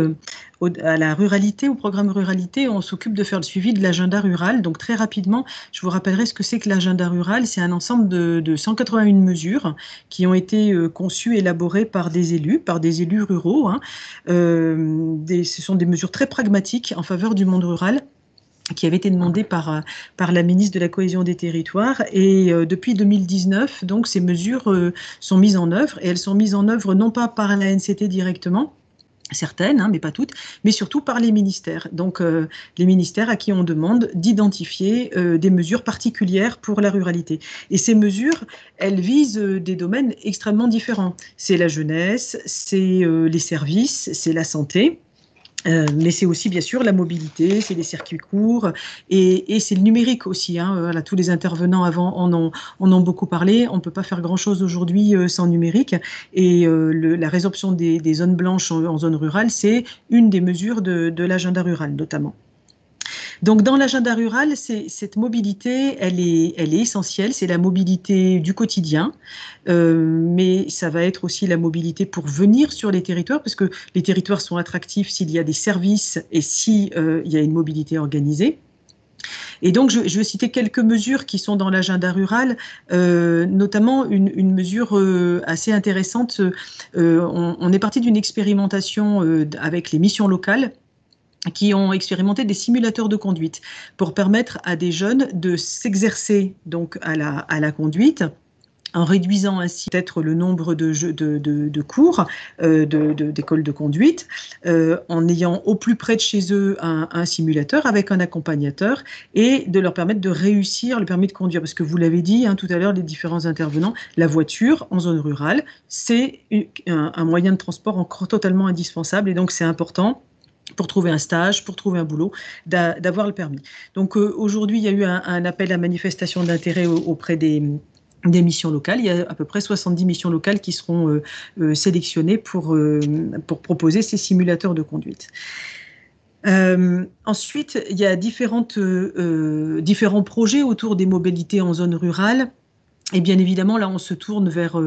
à la ruralité, au programme Ruralité, on s'occupe de faire le suivi de l'agenda rural. Donc, très rapidement, je vous rappellerai ce que c'est que l'agenda rural. C'est un ensemble de 181 mesures qui ont été conçues, élaborées par des élus ruraux, hein. Ce sont des mesures très pragmatiques en faveur du monde rural, qui avait été demandé par la ministre de la Cohésion des Territoires. Et depuis 2019, donc, ces mesures sont mises en œuvre. Et elles sont mises en œuvre non pas par la NCT directement, certaines, hein, mais pas toutes, mais surtout par les ministères. Donc, les ministères à qui on demande d'identifier des mesures particulières pour la ruralité. Et ces mesures, elles visent des domaines extrêmement différents. C'est la jeunesse, c'est les services, c'est la santé. Mais c'est aussi bien sûr la mobilité, c'est les circuits courts et c'est le numérique aussi, hein. Voilà, tous les intervenants avant en ont beaucoup parlé. On ne peut pas faire grand-chose aujourd'hui sans numérique et la résorption des zones blanches en zone rurale, c'est une des mesures de l'agenda rural notamment. Donc, dans l'agenda rural, cette mobilité, elle est essentielle. C'est la mobilité du quotidien, mais ça va être aussi la mobilité pour venir sur les territoires, parce que les territoires sont attractifs s'il y a des services et s'il y a une mobilité organisée. Et donc, je vais citer quelques mesures qui sont dans l'agenda rural, notamment une mesure assez intéressante. On est parti d'une expérimentation avec les missions locales, qui ont expérimenté des simulateurs de conduite pour permettre à des jeunes de s'exercer donc à la conduite, en réduisant ainsi peut-être le nombre de cours d'écoles de conduite, en ayant au plus près de chez eux un simulateur avec un accompagnateur et de leur permettre de réussir le permis de conduire. Parce que vous l'avez dit tout à l'heure, les différents intervenants, la voiture en zone rurale, c'est un moyen de transport encore totalement indispensable et donc c'est important pour trouver un stage, pour trouver un boulot, d'avoir le permis. Donc aujourd'hui, il y a eu un appel à manifestation d'intérêt auprès des missions locales. Il y a à peu près 70 missions locales qui seront sélectionnées pour proposer ces simulateurs de conduite. Ensuite, il y a différents projets autour des mobilités en zone rurale. Et bien évidemment, là, on se tourne vers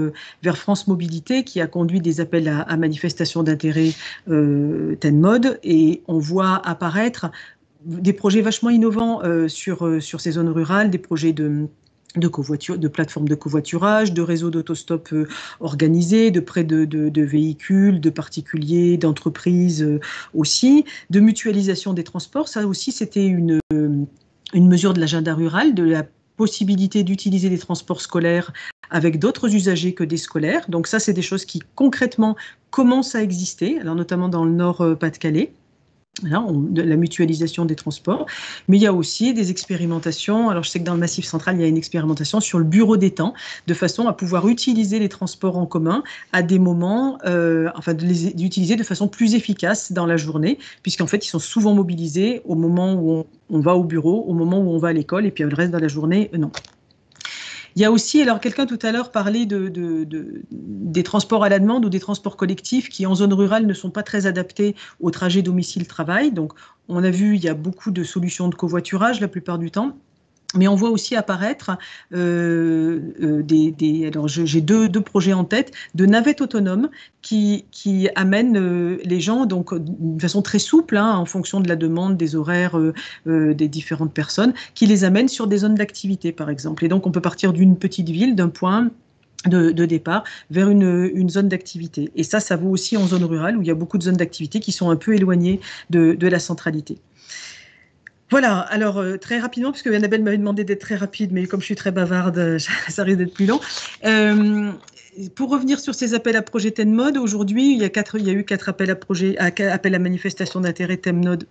France Mobilité, qui a conduit des appels à manifestation d'intérêt TENMOD, et on voit apparaître des projets vachement innovants sur ces zones rurales, des projets de plateformes de covoiturage, de réseaux d'autostop organisés, de prêt de véhicules, de particuliers, d'entreprises aussi, de mutualisation des transports. Ça aussi, c'était une mesure de l'agenda rural, de la possibilité d'utiliser les transports scolaires avec d'autres usagers que des scolaires. Donc ça, c'est des choses qui concrètement commencent à exister, alors notamment dans le Nord-Pas-de-Calais. La mutualisation des transports, mais il y a aussi des expérimentations. Alors je sais que dans le Massif central, il y a une expérimentation sur le bureau des temps, de façon à pouvoir utiliser les transports en commun à des moments, d'utiliser de façon plus efficace dans la journée, puisqu'en fait ils sont souvent mobilisés au moment où on va au bureau, au moment où on va à l'école, et puis le reste de la journée, non. Il y a aussi, alors quelqu'un tout à l'heure parlait des transports à la demande ou des transports collectifs qui en zone rurale ne sont pas très adaptés au trajet domicile-travail. Donc on a vu, il y a beaucoup de solutions de covoiturage la plupart du temps. Mais on voit aussi apparaître alors j'ai deux projets en tête, de navettes autonomes qui amènent les gens donc d'une façon très souple, en fonction de la demande, des horaires des différentes personnes, qui les amènent sur des zones d'activité par exemple. Et donc on peut partir d'une petite ville, d'un point de départ vers une zone d'activité. Et ça vaut aussi en zone rurale où il y a beaucoup de zones d'activité qui sont un peu éloignées de la centralité. Voilà, alors très rapidement, puisque Annabelle m'avait demandé d'être très rapide, mais comme je suis très bavarde, ça risque d'être plus long. Pour revenir sur ces appels à projets TENMOD, aujourd'hui, il y a eu 4 appels à manifestation d'intérêt TENMOD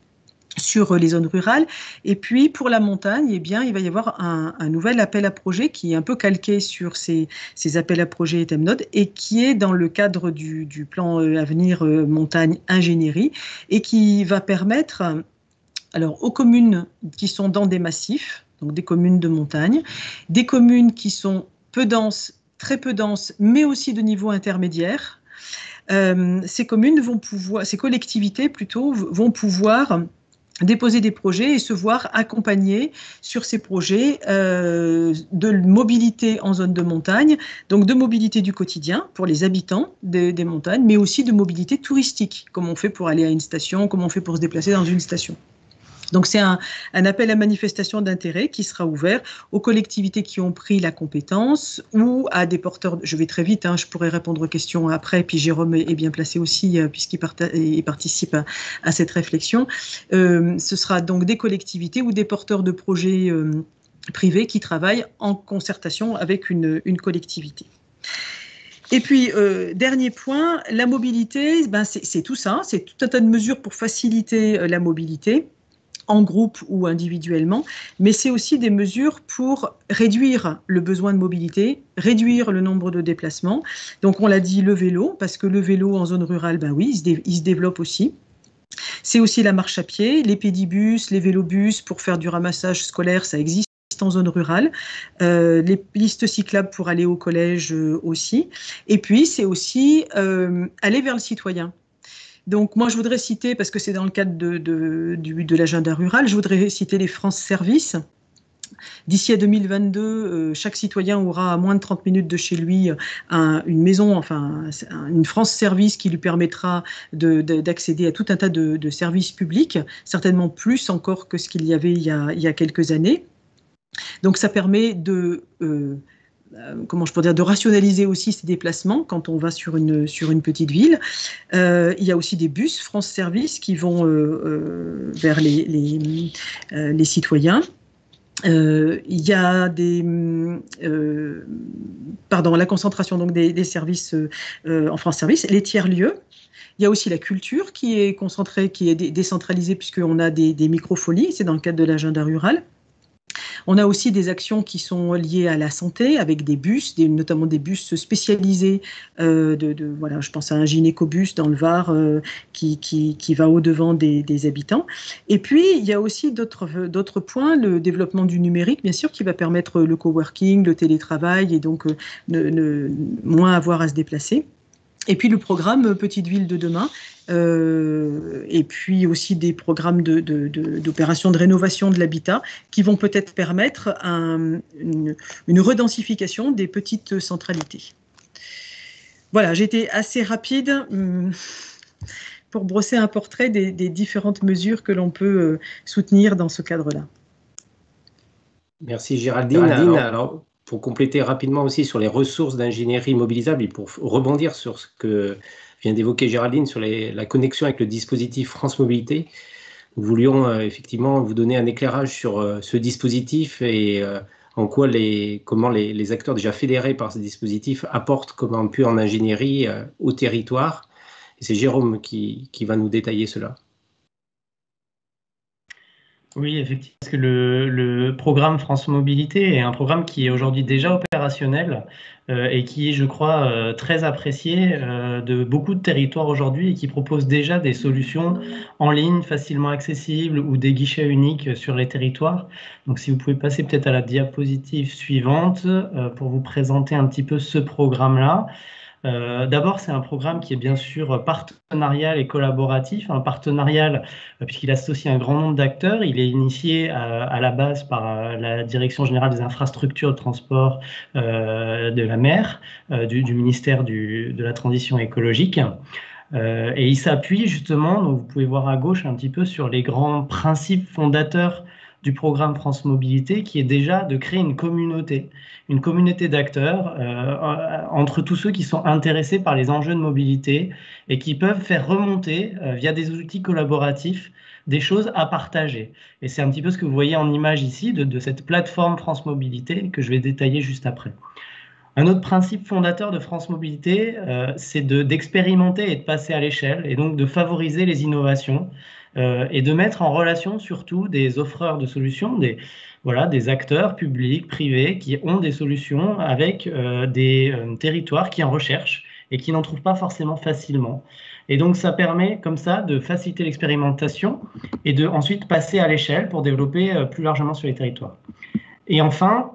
sur les zones rurales. Et puis, pour la montagne, il va y avoir un nouvel appel à projet qui est un peu calqué sur ces appels à projets TENMOD et qui est dans le cadre du plan Avenir Montagne Ingénierie et qui va permettre aux communes qui sont dans des massifs, donc des communes de montagne, des communes qui sont peu denses, très peu denses, mais aussi de niveau intermédiaire. Ces collectivités plutôt, vont pouvoir déposer des projets et se voir accompagner sur ces projets de mobilité en zone de montagne, donc de mobilité du quotidien pour les habitants des montagnes, mais aussi de mobilité touristique, comme on fait pour aller à une station, comme on fait pour se déplacer dans une station. Donc c'est un appel à manifestation d'intérêt qui sera ouvert aux collectivités qui ont pris la compétence ou à des porteurs. Je vais très vite, je pourrais répondre aux questions après, puis Jérôme est bien placé aussi puisqu'il participe à cette réflexion. Ce sera donc des collectivités ou des porteurs de projets privés qui travaillent en concertation avec une collectivité. Et puis, dernier point, la mobilité, c'est tout ça, c'est tout un tas de mesures pour faciliter la mobilité, en groupe ou individuellement, mais c'est aussi des mesures pour réduire le besoin de mobilité, réduire le nombre de déplacements. Donc on l'a dit, le vélo, parce que le vélo en zone rurale, oui, il se développe aussi. C'est aussi la marche à pied, les pédibus, les vélobus pour faire du ramassage scolaire, ça existe en zone rurale, les pistes cyclables pour aller au collège aussi. Et puis c'est aussi aller vers le citoyen. Donc moi je voudrais citer, parce que c'est dans le cadre de l'agenda rural, je voudrais citer les France Services. D'ici à 2022, chaque citoyen aura à moins de 30 minutes de chez lui une maison, une France Service qui lui permettra d'accéder à tout un tas de services publics, certainement plus encore que ce qu'il y avait il y a quelques années. Donc ça permet de rationaliser aussi ces déplacements quand on va sur une petite ville. Il y a aussi des bus France Service qui vont vers les citoyens. Il y a la concentration donc des services en France Service, les tiers-lieux. Il y a aussi la culture qui est concentrée, qui est décentralisée puisqu'on a des microfolies, c'est dans le cadre de l'agenda rural. On a aussi des actions qui sont liées à la santé avec des bus, notamment des bus spécialisés. Je pense à un gynécobus dans le Var qui va au-devant des habitants. Et puis, il y a aussi d'autres points, le développement du numérique, bien sûr, qui va permettre le coworking, le télétravail et donc moins avoir à se déplacer. Et puis le programme Petite Ville de demain, et puis aussi des programmes d'opérations de rénovation de l'habitat qui vont peut-être permettre une redensification des petites centralités. Voilà, j'ai été assez rapide pour brosser un portrait des différentes mesures que l'on peut soutenir dans ce cadre-là. Merci Géraldine. Alors, pour compléter rapidement aussi sur les ressources d'ingénierie mobilisables et pour rebondir sur ce que vient d'évoquer Géraldine sur la connexion avec le dispositif France Mobilité, nous voulions effectivement vous donner un éclairage sur ce dispositif et en quoi comment les acteurs déjà fédérés par ce dispositif apportent comme un pu en ingénierie au territoire. Et c'est Jérôme qui va nous détailler cela. Oui, effectivement, parce que le programme France Mobilité est un programme qui est aujourd'hui déjà opérationnel et qui est, je crois, très apprécié de beaucoup de territoires aujourd'hui et qui propose déjà des solutions en ligne facilement accessibles ou des guichets uniques sur les territoires. Donc, si vous pouvez passer peut-être à la diapositive suivante pour vous présenter un petit peu ce programme-là. D'abord, c'est un programme qui est bien sûr partenarial et collaboratif. Un partenarial puisqu'il associe un grand nombre d'acteurs. Il est initié à la base par la Direction générale des infrastructures de transport de la mer, du ministère de la Transition écologique. Et il s'appuie justement, donc vous pouvez voir à gauche un petit peu, sur les grands principes fondateurs du programme France Mobilité, qui est déjà de créer une communauté d'acteurs entre tous ceux qui sont intéressés par les enjeux de mobilité et qui peuvent faire remonter via des outils collaboratifs des choses à partager. Et c'est un petit peu ce que vous voyez en image ici de cette plateforme France Mobilité que je vais détailler juste après. Un autre principe fondateur de France Mobilité, c'est d'expérimenter et de passer à l'échelle, et donc de favoriser les innovations et de mettre en relation surtout des offreurs de solutions, des acteurs publics, privés, qui ont des solutions avec des territoires qui en recherchent et qui n'en trouvent pas forcément facilement. Et donc ça permet comme ça de faciliter l'expérimentation et de ensuite passer à l'échelle pour développer plus largement sur les territoires. Et enfin,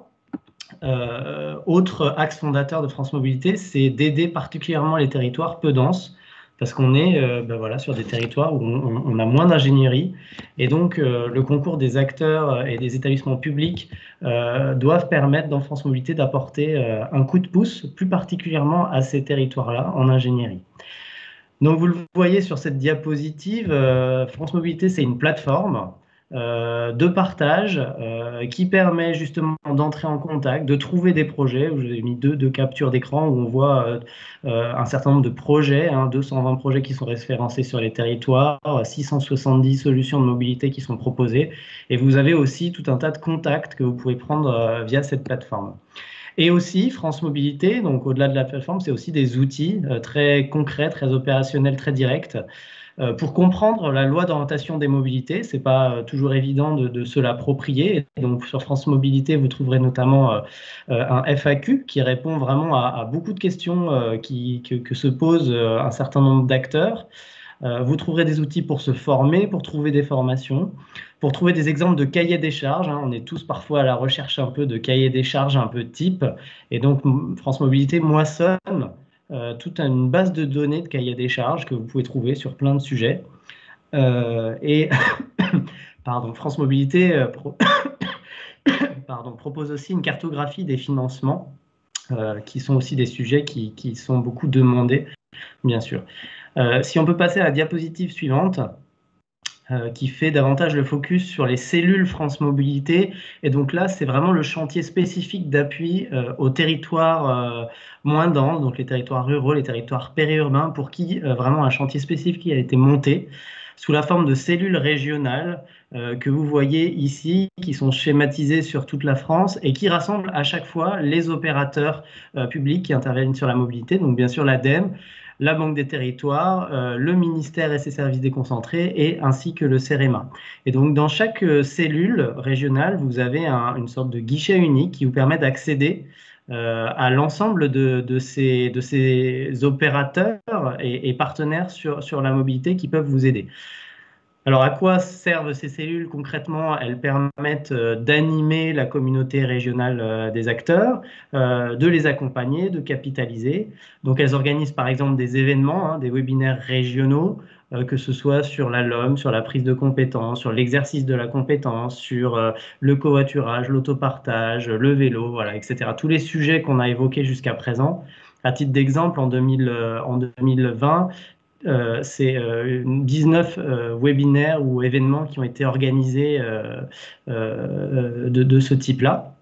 autre axe fondateur de France Mobilité, c'est d'aider particulièrement les territoires peu denses, parce qu'on est sur des territoires où on a moins d'ingénierie, et donc le concours des acteurs et des établissements publics doivent permettre dans France Mobilité d'apporter un coup de pouce, plus particulièrement à ces territoires-là en ingénierie. Donc vous le voyez sur cette diapositive, France Mobilité, c'est une plateforme de partage qui permet justement d'entrer en contact, de trouver des projets. Je vous ai mis deux captures d'écran où on voit un certain nombre de projets, 220 projets qui sont référencés sur les territoires, 670 solutions de mobilité qui sont proposées. Et vous avez aussi tout un tas de contacts que vous pouvez prendre via cette plateforme. Et aussi, France Mobilité, donc au-delà de la plateforme, c'est aussi des outils très concrets, très opérationnels, très directs, pour comprendre la loi d'orientation des mobilités. Ce n'est pas toujours évident de se l'approprier. Donc, sur France Mobilité, vous trouverez notamment un FAQ qui répond vraiment à beaucoup de questions que se posent un certain nombre d'acteurs. Vous trouverez des outils pour se former, pour trouver des formations, pour trouver des exemples de cahiers des charges. On est tous parfois à la recherche un peu de cahiers des charges un peu type. Et donc, France Mobilité moissonne toute une base de données de cahiers des charges que vous pouvez trouver sur plein de sujets. France Mobilité propose aussi une cartographie des financements, qui sont aussi des sujets qui sont beaucoup demandés, bien sûr. Si on peut passer à la diapositive suivante, qui fait davantage le focus sur les cellules France Mobilité. Et donc là, c'est vraiment le chantier spécifique d'appui aux territoires moins denses, donc les territoires ruraux, les territoires périurbains, pour qui vraiment un chantier spécifique a été monté sous la forme de cellules régionales que vous voyez ici, qui sont schématisées sur toute la France et qui rassemblent à chaque fois les opérateurs publics qui interviennent sur la mobilité, donc bien sûr l'ADEME, la Banque des Territoires, le ministère et ses services déconcentrés, et ainsi que le CEREMA. Et donc, dans chaque cellule régionale, vous avez une sorte de guichet unique qui vous permet d'accéder à l'ensemble de ces opérateurs et partenaires sur la mobilité qui peuvent vous aider. Alors, à quoi servent ces cellules concrètement? Elles permettent d'animer la communauté régionale des acteurs, de les accompagner, de capitaliser. Donc, elles organisent par exemple des événements, des webinaires régionaux, que ce soit sur la LOM, sur la prise de compétences, sur l'exercice de la compétence, sur le covoiturage, l'autopartage, le vélo, voilà, etc. Tous les sujets qu'on a évoqués jusqu'à présent. À titre d'exemple, en 2020, c'est 19 webinaires ou événements qui ont été organisés de ce type-là.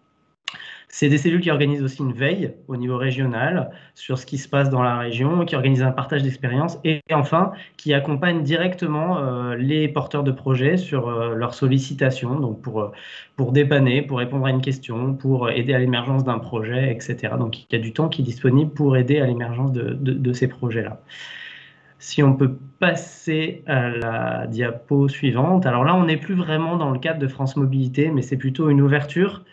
C'est des cellules qui organisent aussi une veille au niveau régional sur ce qui se passe dans la région, qui organisent un partage d'expériences et enfin qui accompagnent directement les porteurs de projets sur leurs sollicitations, donc pour dépanner, pour répondre à une question, pour aider à l'émergence d'un projet, etc. Donc il y a du temps qui est disponible pour aider à l'émergence de ces projets-là. Si on peut passer à la diapo suivante. Alors là, on n'est plus vraiment dans le cadre de France Mobilité, mais c'est plutôt une ouverture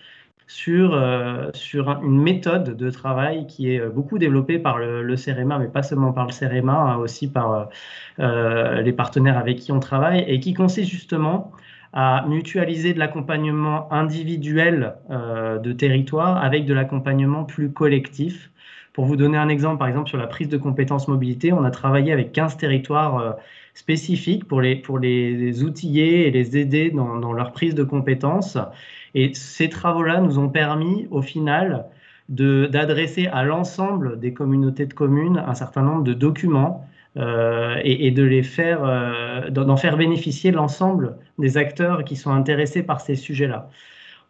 sur une méthode de travail qui est beaucoup développée par le CEREMA, mais pas seulement par le CEREMA, hein, aussi par les partenaires avec qui on travaille, et qui consiste justement à mutualiser de l'accompagnement individuel de territoire avec de l'accompagnement plus collectif. Pour vous donner un exemple, par exemple, sur la prise de compétences mobilité, on a travaillé avec 15 territoires spécifiques pour les outiller et les aider dans leur prise de compétences. Et ces travaux-là nous ont permis, au final, d'adresser à l'ensemble des communautés de communes un certain nombre de documents et de les faire, d'en faire bénéficier l'ensemble des acteurs qui sont intéressés par ces sujets-là.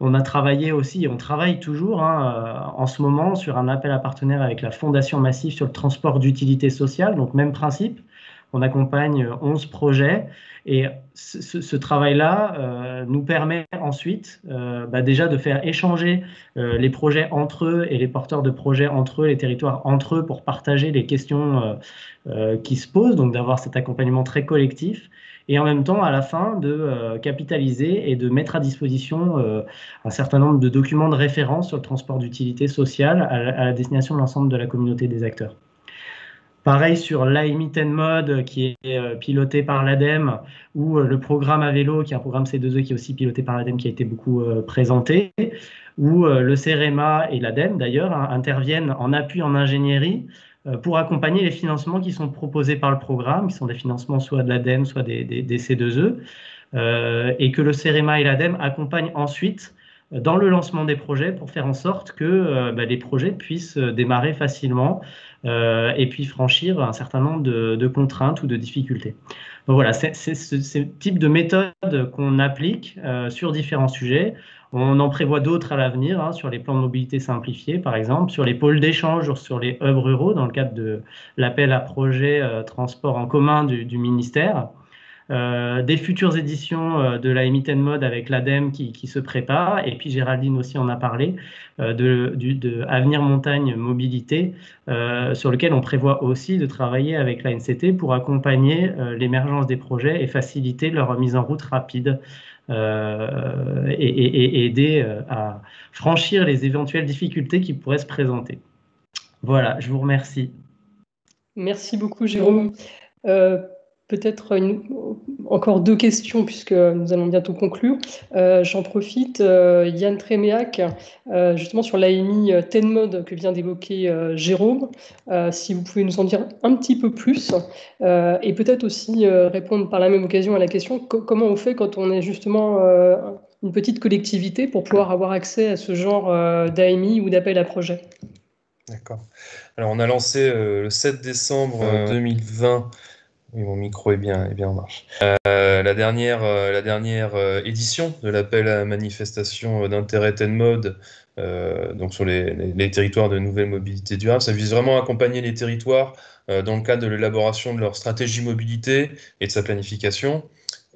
On a travaillé aussi, et on travaille toujours en ce moment sur un appel à partenaires avec la Fondation Massif sur le transport d'utilité sociale, donc même principe. On accompagne 11 projets et ce travail-là nous permet ensuite déjà de faire échanger les projets entre eux et les porteurs de projets entre eux, les territoires entre eux pour partager les questions qui se posent, donc d'avoir cet accompagnement très collectif. Et en même temps, à la fin, de capitaliser et de mettre à disposition un certain nombre de documents de référence sur le transport d'utilité sociale à la destination de l'ensemble de la communauté des acteurs. Pareil sur l'AMI TenMod qui est piloté par l'ADEME ou le programme à vélo qui est un programme C2E qui est aussi piloté par l'ADEME qui a été beaucoup présenté, où le CEREMA et l'ADEME d'ailleurs interviennent en appui en ingénierie pour accompagner les financements qui sont proposés par le programme, qui sont des financements soit de l'ADEME, soit des C2E, et que le CEREMA et l'ADEME accompagnent ensuite dans le lancement des projets pour faire en sorte que les projets puissent démarrer facilement et puis franchir un certain nombre de contraintes ou de difficultés. Donc voilà, c'est ce type de méthode qu'on applique sur différents sujets. On en prévoit d'autres à l'avenir, sur les plans de mobilité simplifiés, par exemple, sur les pôles d'échange, sur les hubs ruraux, dans le cadre de l'appel à projet transport en commun du ministère. Des futures éditions de la AMI TenMod avec l'ADEME qui se prépare, et puis Géraldine aussi en a parlé, de Avenir Montagne Mobilité, sur lequel on prévoit aussi de travailler avec l'ANCT pour accompagner l'émergence des projets et faciliter leur mise en route rapide et aider à franchir les éventuelles difficultés qui pourraient se présenter. Voilà, je vous remercie. Merci beaucoup, Jérôme. Peut-être encore 2 questions puisque nous allons bientôt conclure. J'en profite, Yann Tréméac, justement sur l'AMI TenMod que vient d'évoquer Jérôme, si vous pouvez nous en dire un petit peu plus et peut-être aussi répondre par la même occasion à la question comment on fait quand on est justement une petite collectivité pour pouvoir avoir accès à ce genre d'AMI ou d'appel à projet. D'accord. Alors on a lancé le 7 décembre 2020. Oui, mon micro est bien en marche. La dernière édition de l'appel à manifestation d'intérêt TenMod, donc sur les territoires de nouvelle mobilité durable, ça vise vraiment à accompagner les territoires dans le cadre de l'élaboration de leur stratégie mobilité et de sa planification,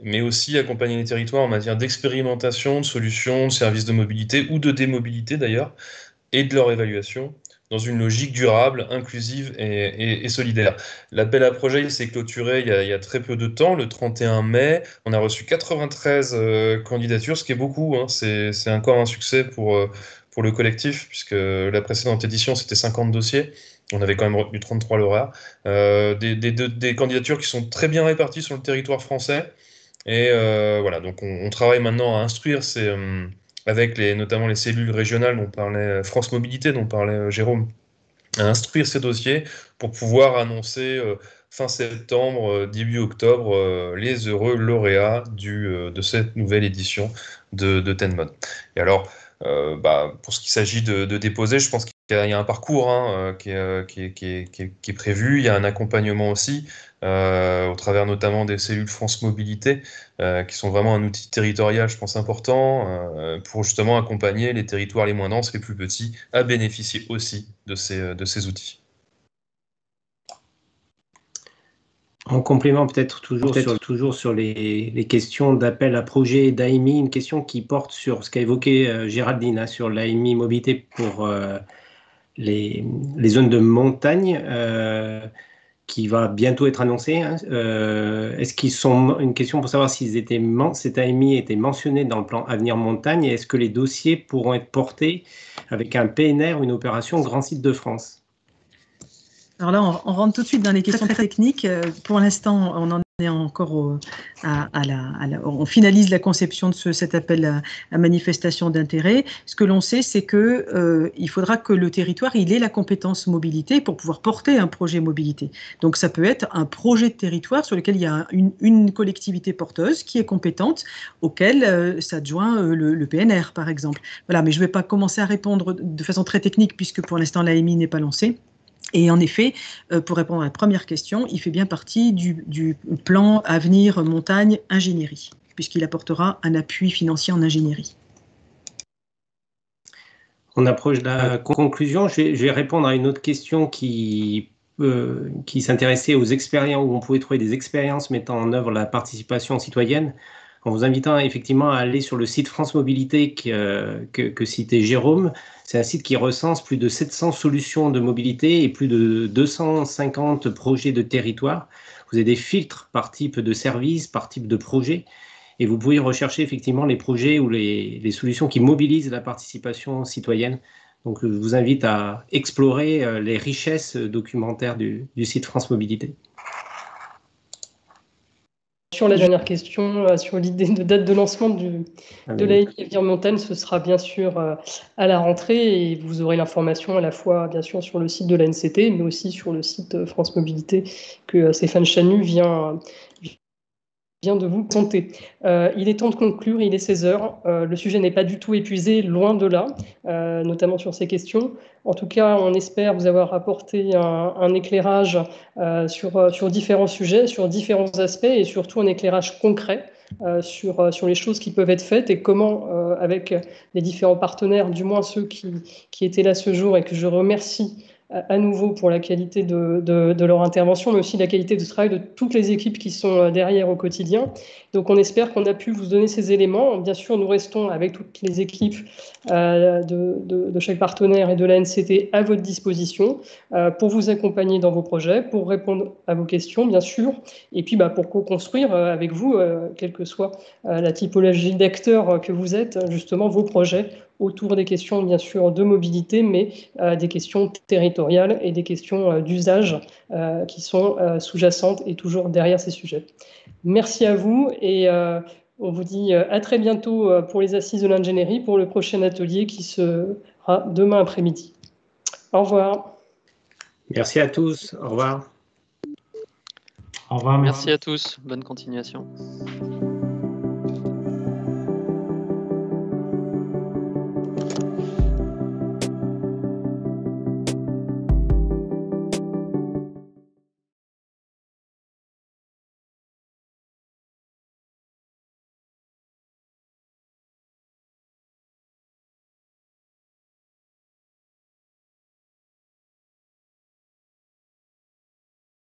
mais aussi accompagner les territoires en matière d'expérimentation, de solutions, de services de mobilité ou de démobilité d'ailleurs, et de leur évaluation, dans une logique durable, inclusive et solidaire. L'appel à projet, il s'est clôturé il y a très peu de temps, le 31 mai. On a reçu 93 candidatures, ce qui est beaucoup. C'est encore un succès pour le collectif, puisque la précédente édition, c'était 50 dossiers. On avait quand même retenu 33 lauréats. Des candidatures qui sont très bien réparties sur le territoire français. Et voilà, donc on travaille maintenant à instruire avec notamment les cellules régionales dont parlait France Mobilité, dont parlait Jérôme, à instruire ces dossiers pour pouvoir annoncer fin septembre, début octobre, les heureux lauréats de cette nouvelle édition de TenMod. Et alors, Pour ce qu'il s'agit de déposer, je pense qu'il y a un parcours qui est prévu, il y a un accompagnement aussi, au travers notamment des cellules France Mobilité, qui sont vraiment un outil territorial, je pense, important, pour justement accompagner les territoires les moins denses, les plus petits, à bénéficier aussi de ces outils. En complément, peut-être toujours sur les questions d'appel à projet d'AMI, une question qui porte sur ce qu'a évoqué Géraldine, sur l'AMI mobilité pour les zones de montagne, qui va bientôt être annoncée. Est-ce qu'ils sont, une question pour savoir si cet AMI était mentionné dans le plan Avenir Montagne, et est-ce que les dossiers pourront être portés avec un PNR, une opération Grand Site de France? Alors là, on rentre tout de suite dans les questions très techniques. Pour l'instant, on en est encore on finalise la conception de cet appel à manifestation d'intérêt. Ce que l'on sait, c'est que il faudra que le territoire il ait la compétence mobilité pour pouvoir porter un projet mobilité. Donc ça peut être un projet de territoire sur lequel il y a une collectivité porteuse qui est compétente, auquel s'adjoint le PNR, par exemple. Voilà, mais je ne vais pas commencer à répondre de façon très technique puisque pour l'instant l'AMI n'est pas lancée. Et en effet, pour répondre à la première question, il fait bien partie du plan Avenir Montagne Ingénierie, puisqu'il apportera un appui financier en ingénierie. On approche de la conclusion. Je vais répondre à une autre question qui s'intéressait aux expériences, où on pouvait trouver des expériences mettant en œuvre la participation citoyenne, en vous invitant effectivement à aller sur le site France Mobilité que citait Jérôme. C'est un site qui recense plus de 700 solutions de mobilité et plus de 250 projets de territoire. Vous avez des filtres par type de service, par type de projet, et vous pouvez rechercher effectivement les projets ou les solutions qui mobilisent la participation citoyenne. Donc je vous invite à explorer les richesses documentaires du site France Mobilité. Sur la dernière question, sur l'idée de date de lancement de l'AMI Avenir Montagne, ce sera bien sûr à la rentrée, et vous aurez l'information à la fois bien sûr sur le site de l'ANCT, mais aussi sur le site France Mobilité que Stéphane Chanu vient de vous présenter. Il est temps de conclure, il est 16h. Le sujet n'est pas du tout épuisé, loin de là, notamment sur ces questions. En tout cas, on espère vous avoir apporté un éclairage sur différents sujets, sur différents aspects, et surtout un éclairage concret sur les choses qui peuvent être faites et comment, avec les différents partenaires, du moins ceux qui étaient là ce jour et que je remercie à nouveau pour la qualité de leur intervention, mais aussi la qualité de travail de toutes les équipes qui sont derrière au quotidien. Donc on espère qu'on a pu vous donner ces éléments. Bien sûr, nous restons avec toutes les équipes de chaque partenaire et de l'ANCT à votre disposition pour vous accompagner dans vos projets, pour répondre à vos questions, bien sûr, et puis pour co-construire avec vous, quelle que soit la typologie d'acteurs que vous êtes, justement, vos projets autour des questions, bien sûr, de mobilité, mais des questions territoriales et des questions d'usage qui sont sous-jacentes et toujours derrière ces sujets. Merci à vous, et on vous dit à très bientôt pour les assises de l'ingénierie, pour le prochain atelier qui sera demain après-midi. Au revoir. Merci à tous. Au revoir. Au revoir. Merci à tous. Bonne continuation.